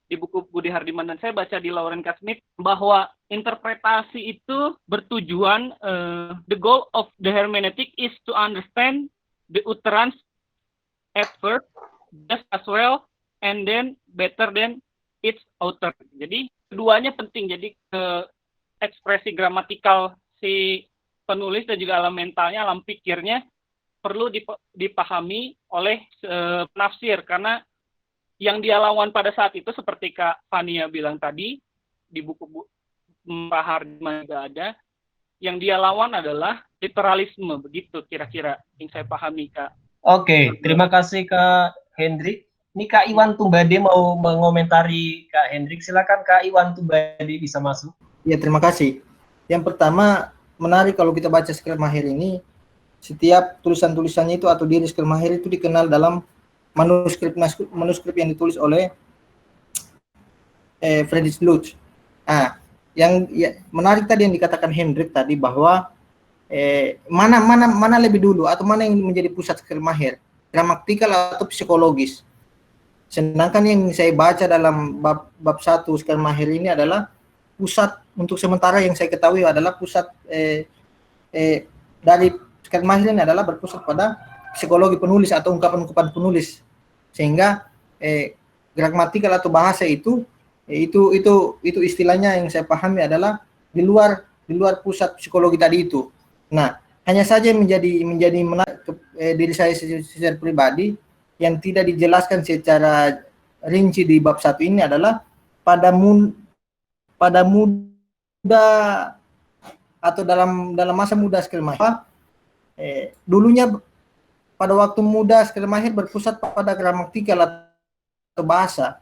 di buku Budi Hardiman, dan saya baca di Lauren K. Smith bahwa interpretasi itu bertujuan the goal of the hermeneutic is to understand the utterance at first just as well and then better than its author. Jadi keduanya penting. Jadi ekspresi gramatikal si penulis dan juga alam mentalnya, alam pikirnya perlu dipahami oleh penafsir, karena yang dia lawan pada saat itu seperti Kak Fania bilang tadi di buku Pak Hardiman juga ada, yang dia lawan adalah literalisme, begitu kira-kira yang saya pahami, Kak. Oke, terima kasih Kak Hendrik. Ini Kak Iwan Tumbade mau mengomentari Kak Hendrik. Silakan Kak Iwan Tumbade, bisa masuk. Ya, terima kasih. Yang pertama, menarik kalau kita baca Schleiermacher ini, setiap tulisan-tulisannya itu atau diri Schleiermacher itu dikenal dalam manuskrip yang ditulis oleh Friedrich Lutz. Yang menarik tadi yang dikatakan Hendrik tadi bahwa mana lebih dulu atau mana yang menjadi pusat Schleiermacher, gramatikal atau psikologis. Sedangkan yang saya baca dalam bab 1 Schleiermacher ini adalah pusat, untuk sementara yang saya ketahui adalah pusat dari Schleiermacher ini adalah berpusat pada psikologi penulis atau ungkapan-ungkapan penulis, sehingga gramatikal atau bahasa itu istilahnya yang saya pahami adalah di luar pusat psikologi tadi itu. Nah, hanya saja menjadi menarik diri saya secara pribadi yang tidak dijelaskan secara rinci di bab 1 ini adalah pada muda atau dalam masa muda Schleiermacher, dulunya pada waktu muda Schleiermacher berpusat pada gramatikal atau bahasa,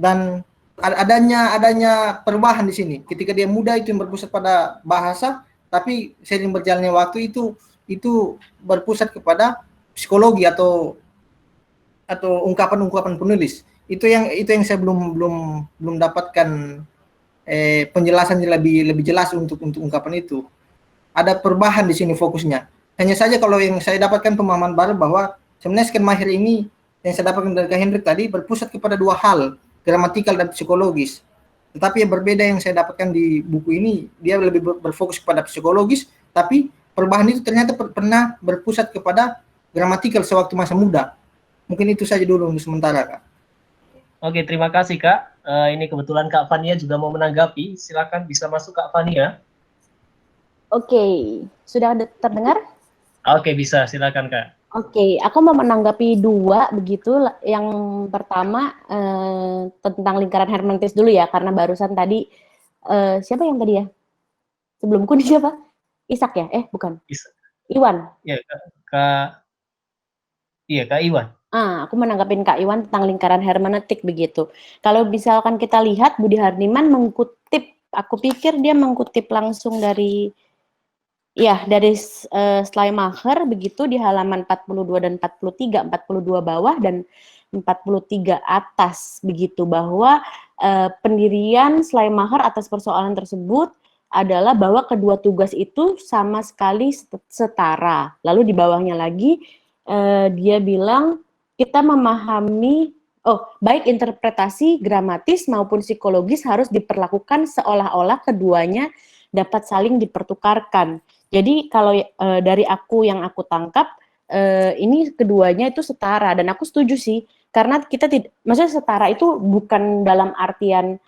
dan adanya perubahan di sini. Ketika dia muda itu yang berpusat pada bahasa, tapi seiring berjalannya waktu itu berpusat kepada psikologi atau ungkapan-ungkapan penulis. Itu yang saya belum dapatkan penjelasan lebih jelas untuk ungkapan itu. Ada perubahan di sini fokusnya. Hanya saja kalau yang saya dapatkan pemahaman baru bahwa sebenarnya Schleiermacher ini yang saya dapatkan dari Hendrik tadi berpusat kepada dua hal, gramatikal dan psikologis. Tetapi yang berbeda yang saya dapatkan di buku ini, dia lebih berfokus kepada psikologis, tapi perubahan itu ternyata pernah berpusat kepada gramatikal sewaktu masa muda. Mungkin itu saja dulu untuk sementara, Kak. Oke, terima kasih Kak. Ini kebetulan Kak Fania juga mau menanggapi. Silakan, bisa masuk Kak Fania. Oke, sudah terdengar? Oke, bisa. Silakan Kak. Oke, aku mau menanggapi dua begitu. Yang pertama tentang lingkaran hermeneutis dulu ya, karena barusan tadi siapa yang tadi ya? Sebelumku nih siapa? Ishak ya? Bukan. Iwan. Iya, Kak Iwan. Aku menanggapin Kak Iwan tentang lingkaran hermeneutik begitu. Kalau misalkan kita lihat Budi Hardiman mengkutip, aku pikir dia mengkutip langsung dari Schleiermacher begitu di halaman 42 dan 43, 42 bawah dan 43 atas begitu, bahwa pendirian Schleiermacher atas persoalan tersebut adalah bahwa kedua tugas itu sama sekali setara. Lalu di bawahnya lagi dia bilang kita memahami baik interpretasi gramatis maupun psikologis harus diperlakukan seolah-olah keduanya dapat saling dipertukarkan. Jadi kalau dari yang aku tangkap ini keduanya itu setara, dan aku setuju sih, karena kita maksudnya setara itu bukan dalam artian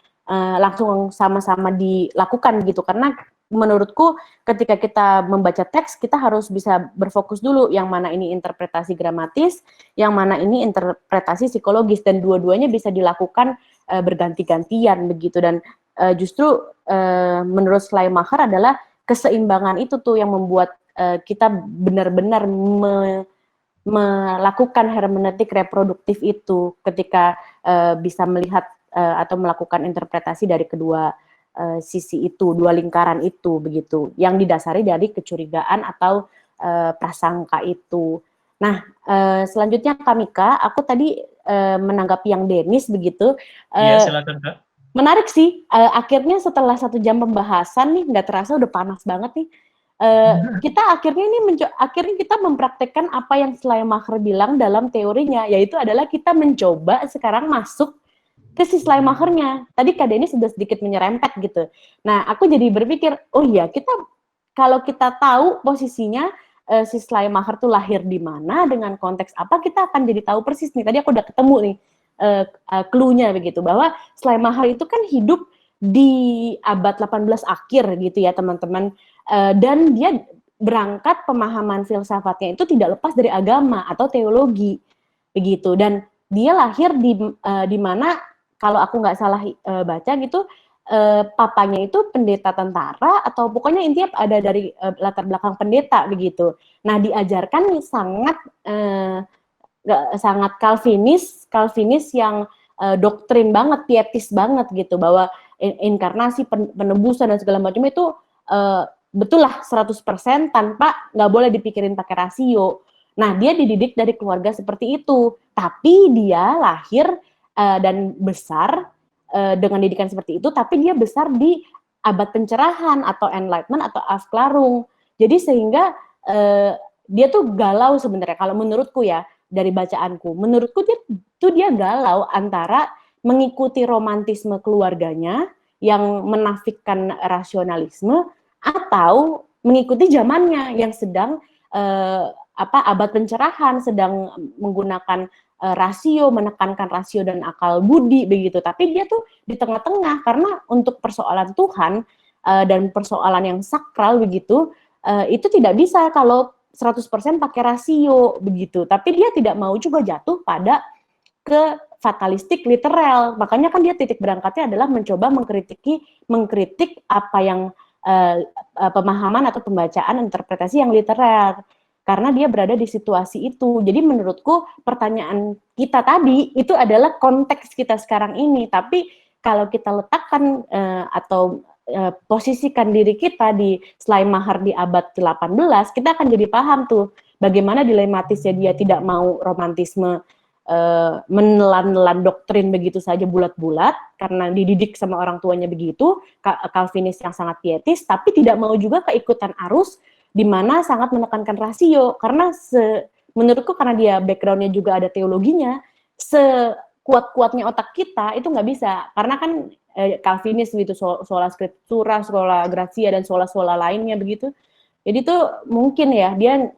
langsung sama-sama dilakukan gitu, karena menurutku ketika kita membaca teks, kita harus bisa berfokus dulu yang mana ini interpretasi gramatis, yang mana ini interpretasi psikologis, dan dua-duanya bisa dilakukan berganti-gantian begitu. Dan justru menurut Schleiermacher adalah keseimbangan itu tuh yang membuat kita benar-benar melakukan hermeneutik reproduktif itu ketika bisa melihat atau melakukan interpretasi dari kedua sisi itu, dua lingkaran itu begitu, yang didasari dari kecurigaan atau prasangka itu. Nah, selanjutnya Kamika, aku tadi menanggapi yang Denis begitu. Iya, silakan Kak. Menarik sih, akhirnya setelah 1 jam pembahasan nih, nggak terasa udah panas banget nih. Kita akhirnya kita mempraktekkan apa yang Schleiermacher bilang dalam teorinya, yaitu adalah kita mencoba sekarang masuk ke si Schleiermacher-nya. Tadi Kak Denis sudah sedikit menyerempet gitu. Nah, aku jadi berpikir, oh iya, kalau kita tahu posisinya si Schleiermacher tuh lahir di mana, dengan konteks apa, kita akan jadi tahu persis nih. Tadi aku udah ketemu nih clue-nya begitu, bahwa Schleiermacher itu kan hidup di abad 18 akhir gitu ya teman-teman, dan dia berangkat pemahaman filsafatnya itu tidak lepas dari agama atau teologi begitu, dan dia lahir di mana, kalau aku nggak salah baca gitu, papanya itu pendeta tentara atau pokoknya intinya ada dari latar belakang pendeta begitu. Nah, diajarkan sangat Calvinis yang doktrin banget, pietis banget gitu, bahwa inkarnasi, penebusan dan segala macam itu betul lah 100% tanpa nggak boleh dipikirin pakai rasio. Nah, dia dididik dari keluarga seperti itu, tapi dia lahir dan besar dengan didikan seperti itu, tapi dia besar di abad pencerahan atau enlightenment atau Aufklärung. Jadi sehingga dia tuh galau sebenarnya, kalau menurutku ya, dari bacaanku, menurutku dia galau antara mengikuti romantisme keluarganya yang menafikan rasionalisme, atau mengikuti zamannya yang sedang abad pencerahan, sedang menggunakan rasio, menekankan rasio dan akal budi begitu. Tapi dia tuh di tengah-tengah, karena untuk persoalan Tuhan dan persoalan yang sakral begitu, itu tidak bisa kalau 100% pakai rasio begitu. Tapi dia tidak mau juga jatuh pada ke fatalistik literal. Makanya kan dia titik berangkatnya adalah mencoba mengkritik apa yang pemahaman atau pembacaan interpretasi yang literal, karena dia berada di situasi itu. Jadi menurutku pertanyaan kita tadi itu adalah konteks kita sekarang ini, tapi kalau kita letakkan atau posisikan diri kita di Schleiermacher di abad 18, kita akan jadi paham tuh bagaimana dilematisnya dia tidak mau romantisme menelan-nelan doktrin begitu saja bulat-bulat karena dididik sama orang tuanya begitu, Calvinis yang sangat pietis, tapi tidak mau juga keikutan arus di mana sangat menekankan rasio, karena menurutku karena dia background-nya juga ada teologinya, sekuat-kuatnya otak kita itu nggak bisa, karena kan Calvinis gitu, sola scriptura, sola gratia, dan sola lainnya begitu. Jadi tuh mungkin ya dia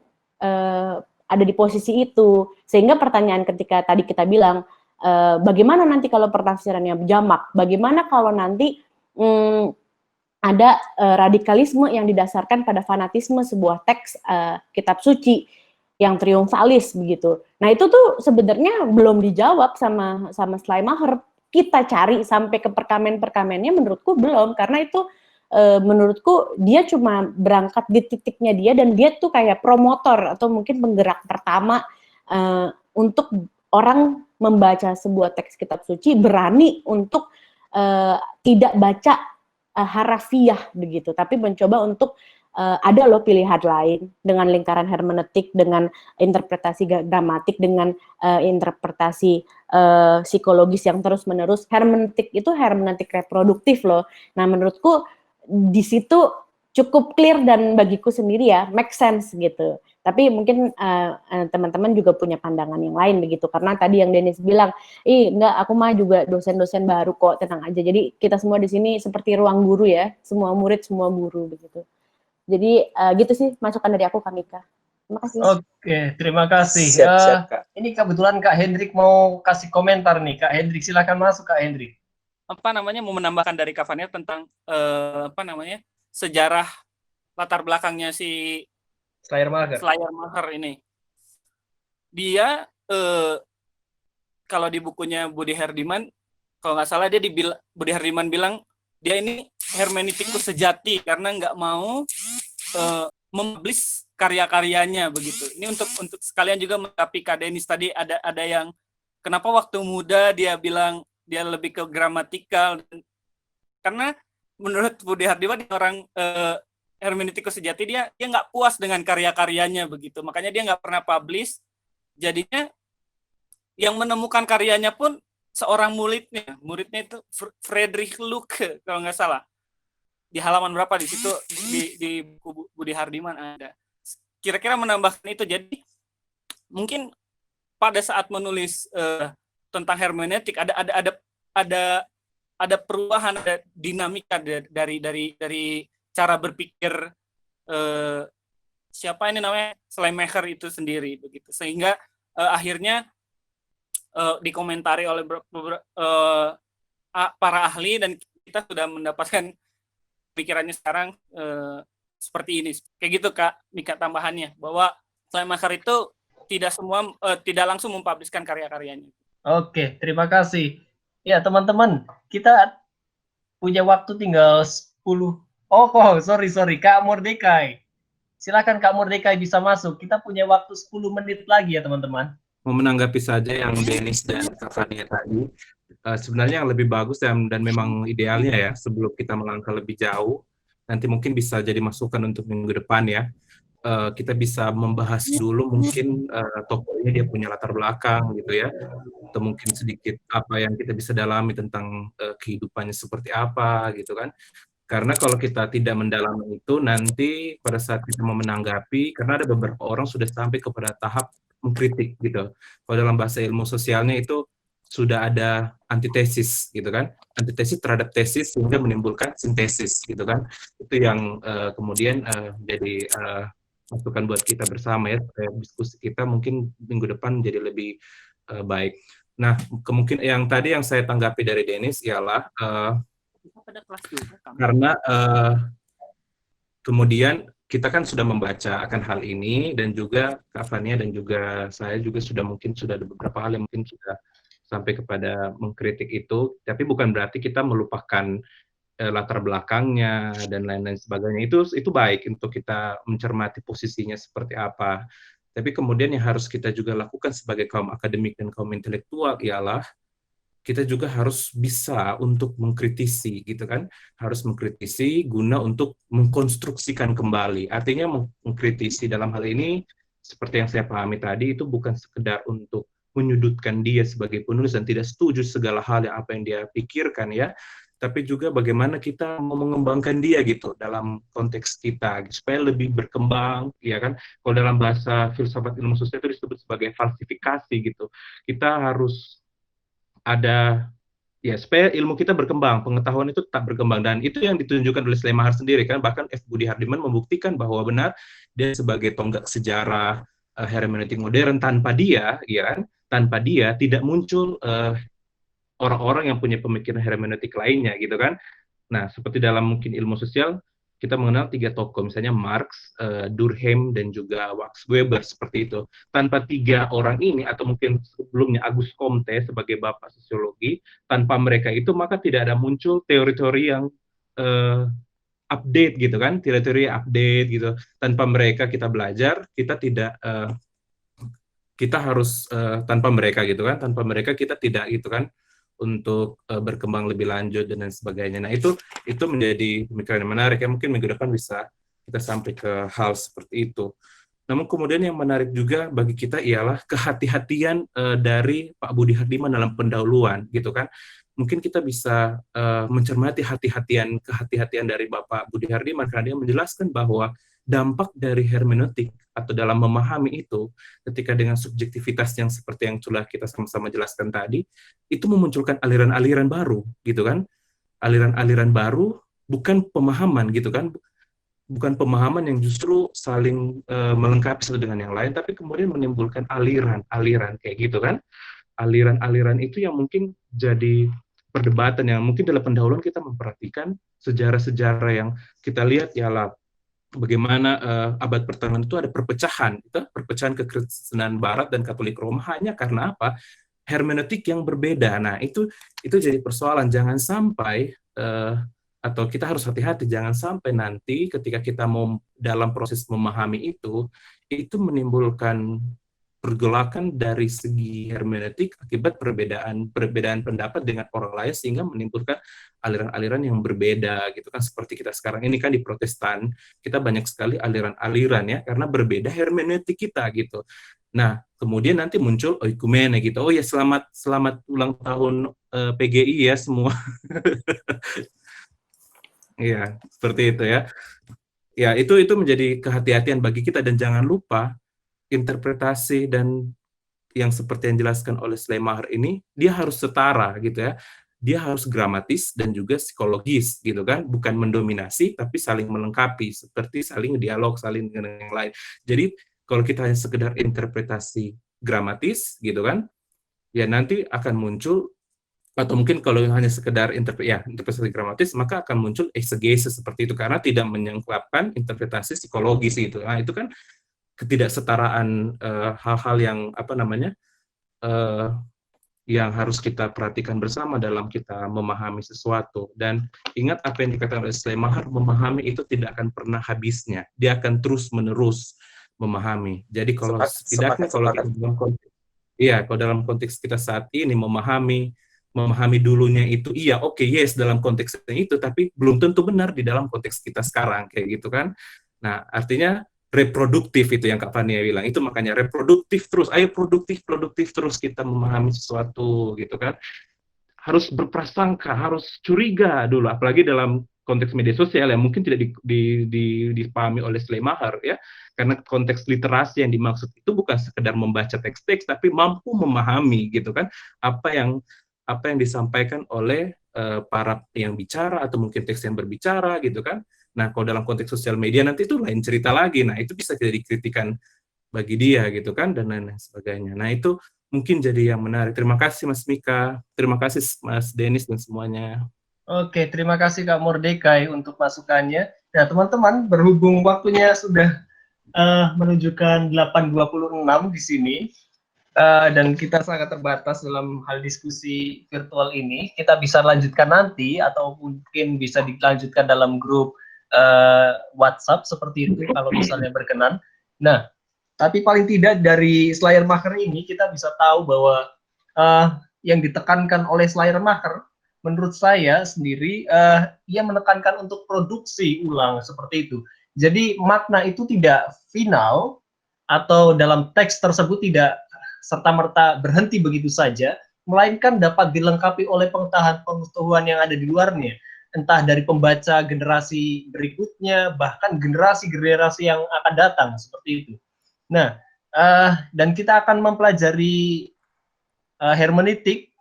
ada di posisi itu, sehingga pertanyaan ketika tadi kita bilang bagaimana nanti kalau penafsirannya jamak, bagaimana kalau nanti ada radikalisme yang didasarkan pada fanatisme sebuah teks kitab suci yang triumfalis begitu. Nah itu tuh sebenarnya belum dijawab sama Schleiermacher. Kita cari sampai ke perkamen-perkamennya, menurutku belum, karena itu menurutku dia cuma berangkat di titiknya dia, dan dia tuh kayak promotor atau mungkin penggerak pertama untuk orang membaca sebuah teks kitab suci berani untuk tidak baca harafiah begitu, tapi mencoba untuk ada loh pilihan lain dengan lingkaran hermeneutik, dengan interpretasi gramatik, dengan interpretasi psikologis yang terus-menerus. Hermeneutik itu hermeneutik reproduktif loh. Nah menurutku di situ cukup clear, dan bagiku sendiri ya make sense gitu. Tapi mungkin teman-teman juga punya pandangan yang lain begitu, karena tadi yang Denis bilang, enggak, aku mah juga dosen-dosen baru kok, tenang aja. Jadi kita semua di sini seperti ruang guru ya, semua murid, semua guru begitu. Jadi gitu sih masukan dari aku, Kamika. Terima kasih. Oke, terima kasih. Siap, Kak. Ini kebetulan Kak Hendrik mau kasih komentar nih. Kak Hendrik, silakan masuk Kak Hendrik. Mau menambahkan dari Kak Fania tentang sejarah latar belakangnya si Schleiermacher ini. Dia kalau di bukunya Budi Hardiman, kalau nggak salah Budi Hardiman bilang dia ini hermenetikus sejati karena nggak mau mempublish karya-karyanya begitu. Ini untuk sekalian juga melengkapi Kak Denis tadi, ada yang kenapa waktu muda dia bilang dia lebih ke gramatikal, karena menurut Budi Hardiman orang hermenetikus sejati dia nggak puas dengan karya-karyanya begitu, makanya dia nggak pernah publish. Jadinya yang menemukan karyanya pun seorang muridnya itu Friedrich Lucke kalau nggak salah. Di halaman berapa di situ di buku Budi Hardiman ada. Kira-kira menambahkan itu. Jadi mungkin pada saat menulis tentang hermeneutik ada perubahan, ada dinamika dari cara berpikir siapa ini namanya Schleiermacher itu sendiri begitu, sehingga akhirnya dikomentari oleh para ahli dan kita sudah mendapatkan pikirannya sekarang seperti ini. Kayak gitu Kak Mika, tambahannya bahwa Schleiermacher itu tidak langsung mempubliskan karya-karyanya. Oke, terima kasih. Ya teman-teman, kita punya waktu tinggal 10. Sorry Kak Mordekai. Silakan Kak Mordekai bisa masuk. Kita punya waktu 10 menit lagi ya teman-teman. Mau menanggapi saja yang Denis dan Kak Fania tadi. Sebenarnya yang lebih bagus dan memang idealnya ya, sebelum kita melangkah lebih jauh, nanti mungkin bisa jadi masukan untuk minggu depan ya. Kita bisa membahas dulu mungkin tokohnya dia punya latar belakang gitu ya, atau mungkin sedikit apa yang kita bisa dalami tentang kehidupannya seperti apa gitu kan. Karena kalau kita tidak mendalami itu, nanti pada saat kita mau menanggapi, karena ada beberapa orang sudah sampai kepada tahap mengkritik gitu. Kalau dalam bahasa ilmu sosialnya itu sudah ada antitesis gitu kan, antitesis terhadap tesis sehingga menimbulkan sintesis gitu kan. Itu yang kemudian jadi masukan buat kita bersama ya, supaya diskusi kita mungkin minggu depan jadi lebih baik. Nah, kemungkinan yang tadi yang saya tanggapi dari Denis ialah karena kemudian kita kan sudah membaca akan hal ini, dan juga Kak Fania dan juga saya juga sudah ada beberapa hal yang mungkin sudah sampai kepada mengkritik itu, tapi bukan berarti kita melupakan latar belakangnya dan lain-lain sebagainya. Itu baik untuk kita mencermati posisinya seperti apa. Tapi kemudian yang harus kita juga lakukan sebagai kaum akademik dan kaum intelektual ialah kita juga harus bisa untuk mengkritisi gitu kan, harus mengkritisi guna untuk mengkonstruksikan kembali. Artinya mengkritisi dalam hal ini seperti yang saya pahami tadi itu bukan sekedar untuk menyudutkan dia sebagai penulis dan tidak setuju segala hal yang apa yang dia pikirkan ya, tapi juga bagaimana kita mau mengembangkan dia gitu dalam konteks kita supaya lebih berkembang ya kan. Kalau dalam bahasa filsafat ilmu sosial itu disebut sebagai falsifikasi gitu. Kita harus ada ya supaya ilmu kita berkembang, pengetahuan itu tetap berkembang, dan itu yang ditunjukkan oleh Schleiermacher sendiri kan. Bahkan F. Budi Hardiman membuktikan bahwa benar dia sebagai tonggak sejarah hermeneutik modern. Tanpa dia ya kan, tanpa dia tidak muncul orang-orang yang punya pemikiran hermeneutik lainnya gitu kan. Nah, seperti dalam mungkin ilmu sosial kita mengenal 3 tokoh, misalnya Marx, Durkheim, dan juga Max Weber, seperti itu. Tanpa 3 orang ini, atau mungkin sebelumnya Auguste Comte sebagai bapak sosiologi, tanpa mereka itu maka tidak ada muncul teori-teori yang update gitu kan, teori-teori update gitu. Tanpa mereka kita belajar, kita tidak, kita harus tanpa mereka gitu kan, tanpa mereka kita tidak gitu kan, untuk berkembang lebih lanjut dan lain sebagainya. Nah, itu menjadi pemikiran yang menarik ya, mungkin minggu depan bisa kita sampai ke hal seperti itu. Namun kemudian yang menarik juga bagi kita ialah kehati-hatian dari Pak Budi Hardiman dalam pendahuluan gitu kan. Mungkin kita bisa mencermati kehati-hatian dari Bapak Budi Hardiman karena dia menjelaskan bahwa dampak dari hermeneutik atau dalam memahami itu ketika dengan subjektivitas yang seperti yang sudah kita sama-sama jelaskan tadi, itu memunculkan aliran-aliran baru gitu kan. Aliran-aliran baru bukan pemahaman gitu kan, bukan pemahaman yang justru saling melengkapi satu dengan yang lain, tapi kemudian menimbulkan aliran-aliran kayak gitu kan. Aliran-aliran itu yang mungkin jadi perdebatan yang mungkin dalam pendahuluan kita memperhatikan sejarah-sejarah yang kita lihat ialah bagaimana abad pertengahan itu ada perpecahan, perpecahan kekristenan Barat dan Katolik Roma hanya karena apa? Hermeneutik yang berbeda. Nah, itu jadi persoalan. Jangan sampai atau kita harus hati-hati, jangan sampai nanti ketika kita mau dalam proses memahami itu menimbulkan pergolakan dari segi hermeneutik akibat perbedaan pendapat dengan orang lain sehingga menimbulkan aliran-aliran yang berbeda gitu kan. Seperti kita sekarang ini kan di Protestan kita banyak sekali aliran-aliran ya karena berbeda hermeneutik kita gitu. Nah, kemudian nanti muncul oikumene gitu. Oh ya, selamat ulang tahun PGI ya semua. Iya, seperti itu ya. Ya, itu menjadi kehati-hatian bagi kita dan jangan lupa interpretasi dan yang seperti yang dijelaskan oleh Schleiermacher ini dia harus setara gitu ya. Dia harus gramatis dan juga psikologis gitu kan, bukan mendominasi tapi saling melengkapi seperti saling dialog saling dengan yang lain. Jadi kalau kita hanya sekedar interpretasi gramatis gitu kan, ya nanti akan muncul atau mungkin kalau hanya sekedar interpretasi gramatis maka akan muncul eksegesis seperti itu karena tidak menyangklapkan interpretasi psikologis gitu. Nah, itu kan ketidaksetaraan hal-hal yang yang harus kita perhatikan bersama dalam kita memahami sesuatu. Dan ingat apa yang dikatakan oleh Schleiermacher, memahami itu tidak akan pernah habisnya, dia akan terus-menerus memahami. Jadi kalau setidaknya kalau kita kalau dalam konteks kita saat ini memahami dulunya itu yes dalam konteksnya itu, tapi belum tentu benar di dalam konteks kita sekarang kayak gitu kan. Nah, artinya reproduktif itu yang Kak Fania bilang, itu makanya reproduktif terus, ayo produktif terus kita memahami sesuatu gitu kan. Harus berprasangka, harus curiga dulu, apalagi dalam konteks media sosial yang mungkin tidak dipahami oleh Schleiermacher ya, karena konteks literasi yang dimaksud itu bukan sekedar membaca teks-teks tapi mampu memahami gitu kan apa yang disampaikan oleh para yang bicara atau mungkin teks yang berbicara gitu kan. Nah, kalau dalam konteks sosial media nanti itu lain cerita lagi. Nah, itu bisa jadi kritikan bagi dia gitu kan dan lain sebagainya. Nah, itu mungkin jadi yang menarik. Terima kasih Mas Mika, terima kasih Mas Denis dan semuanya. Oke, terima kasih Kak Mordekai untuk masukannya. Nah, teman-teman, berhubung waktunya sudah menunjukkan 8.26 di sini, dan kita sangat terbatas dalam hal diskusi virtual ini, kita bisa lanjutkan nanti atau mungkin bisa dilanjutkan dalam grup WhatsApp seperti itu kalau misalnya berkenan. Nah, tapi paling tidak dari Schleiermacher ini kita bisa tahu bahwa yang ditekankan oleh Schleiermacher menurut saya sendiri ia menekankan untuk produksi ulang seperti itu. Jadi makna itu tidak final atau dalam teks tersebut tidak serta-merta berhenti begitu saja, melainkan dapat dilengkapi oleh pengetahuan yang ada di luarnya, entah dari pembaca generasi berikutnya, bahkan generasi-generasi yang akan datang, seperti itu. Nah, dan kita akan mempelajari hermeneutik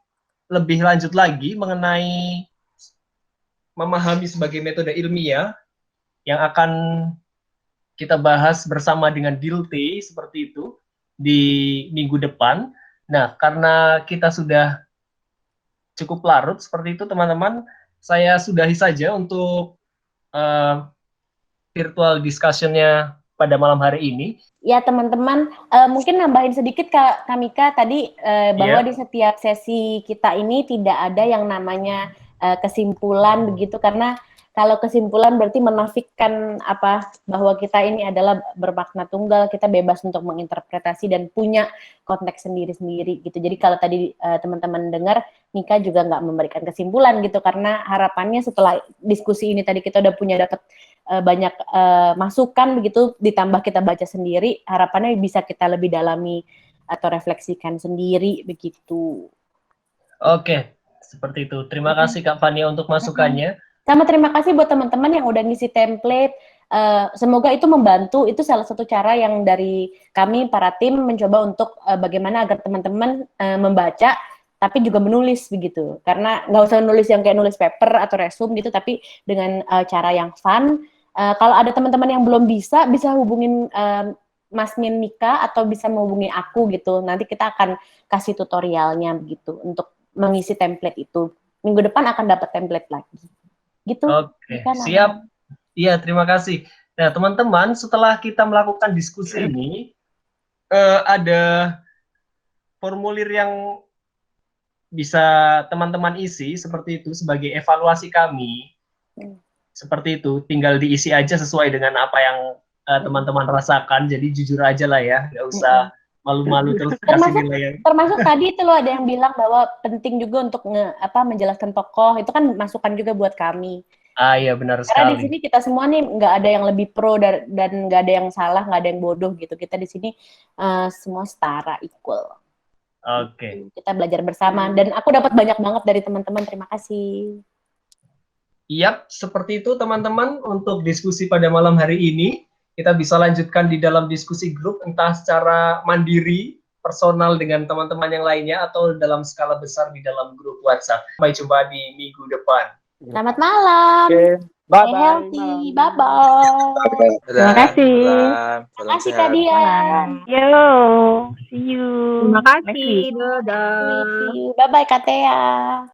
lebih lanjut lagi mengenai memahami sebagai metode ilmiah yang akan kita bahas bersama dengan Dilte, seperti itu, di minggu depan. Nah, karena kita sudah cukup larut seperti itu teman-teman, saya sudahi saja untuk virtual discussion-nya pada malam hari ini. Ya teman-teman, mungkin nambahin sedikit Kak Mika tadi bahwa di setiap sesi kita ini tidak ada yang namanya kesimpulan begitu, karena kalau kesimpulan berarti menafikan bahwa kita ini adalah bermakna tunggal, kita bebas untuk menginterpretasi dan punya konteks sendiri-sendiri gitu. Jadi kalau tadi teman-teman dengar, Mika juga nggak memberikan kesimpulan gitu, karena harapannya setelah diskusi ini tadi kita udah dapat banyak masukan begitu, ditambah kita baca sendiri, harapannya bisa kita lebih dalami atau refleksikan sendiri begitu. Oke, seperti itu. Terima kasih Kak Fania untuk masukannya. Sama terima kasih buat teman-teman yang udah ngisi template. Semoga itu membantu. Itu salah satu cara yang dari kami para tim mencoba untuk bagaimana agar teman-teman membaca tapi juga menulis begitu. Karena nggak usah nulis yang kayak nulis paper atau resume gitu, tapi dengan cara yang fun. Kalau ada teman-teman yang belum bisa hubungin Mas Min Mika atau bisa menghubungi aku gitu. Nanti kita akan kasih tutorialnya begitu untuk mengisi template itu. minggu depan akan dapat template lagi. Gitu. Oke, siap. Iya, terima kasih. Nah, teman-teman, setelah kita melakukan diskusi ini, ada formulir yang bisa teman-teman isi seperti itu sebagai evaluasi kami. Seperti itu, tinggal diisi aja sesuai dengan apa yang teman-teman rasakan. Jadi jujur aja lah ya, nggak usah malu-malu terus kasih nilai. Termasuk tadi itu loh ada yang bilang bahwa penting juga untuk menjelaskan tokoh, itu kan masukan juga buat kami. Iya benar sekali. Karena di sini kita semua nih nggak ada yang lebih pro dan nggak ada yang salah, nggak ada yang bodoh gitu. Kita di sini semua setara, equal. Oke. Kita belajar bersama dan aku dapat banyak banget dari teman-teman. Terima kasih. Yap, seperti itu teman-teman untuk diskusi pada malam hari ini. Kita bisa lanjutkan di dalam diskusi grup entah secara mandiri, personal dengan teman-teman yang lainnya atau dalam skala besar di dalam grup WhatsApp. Sampai jumpa di minggu depan. Selamat malam. Oke, Stay healthy. Bye-bye. Terima kasih. Terima kasih Kak Dian. Yo, see you. Terima kasih. Next week. Dadah. See you. Bye-bye Kak Tea.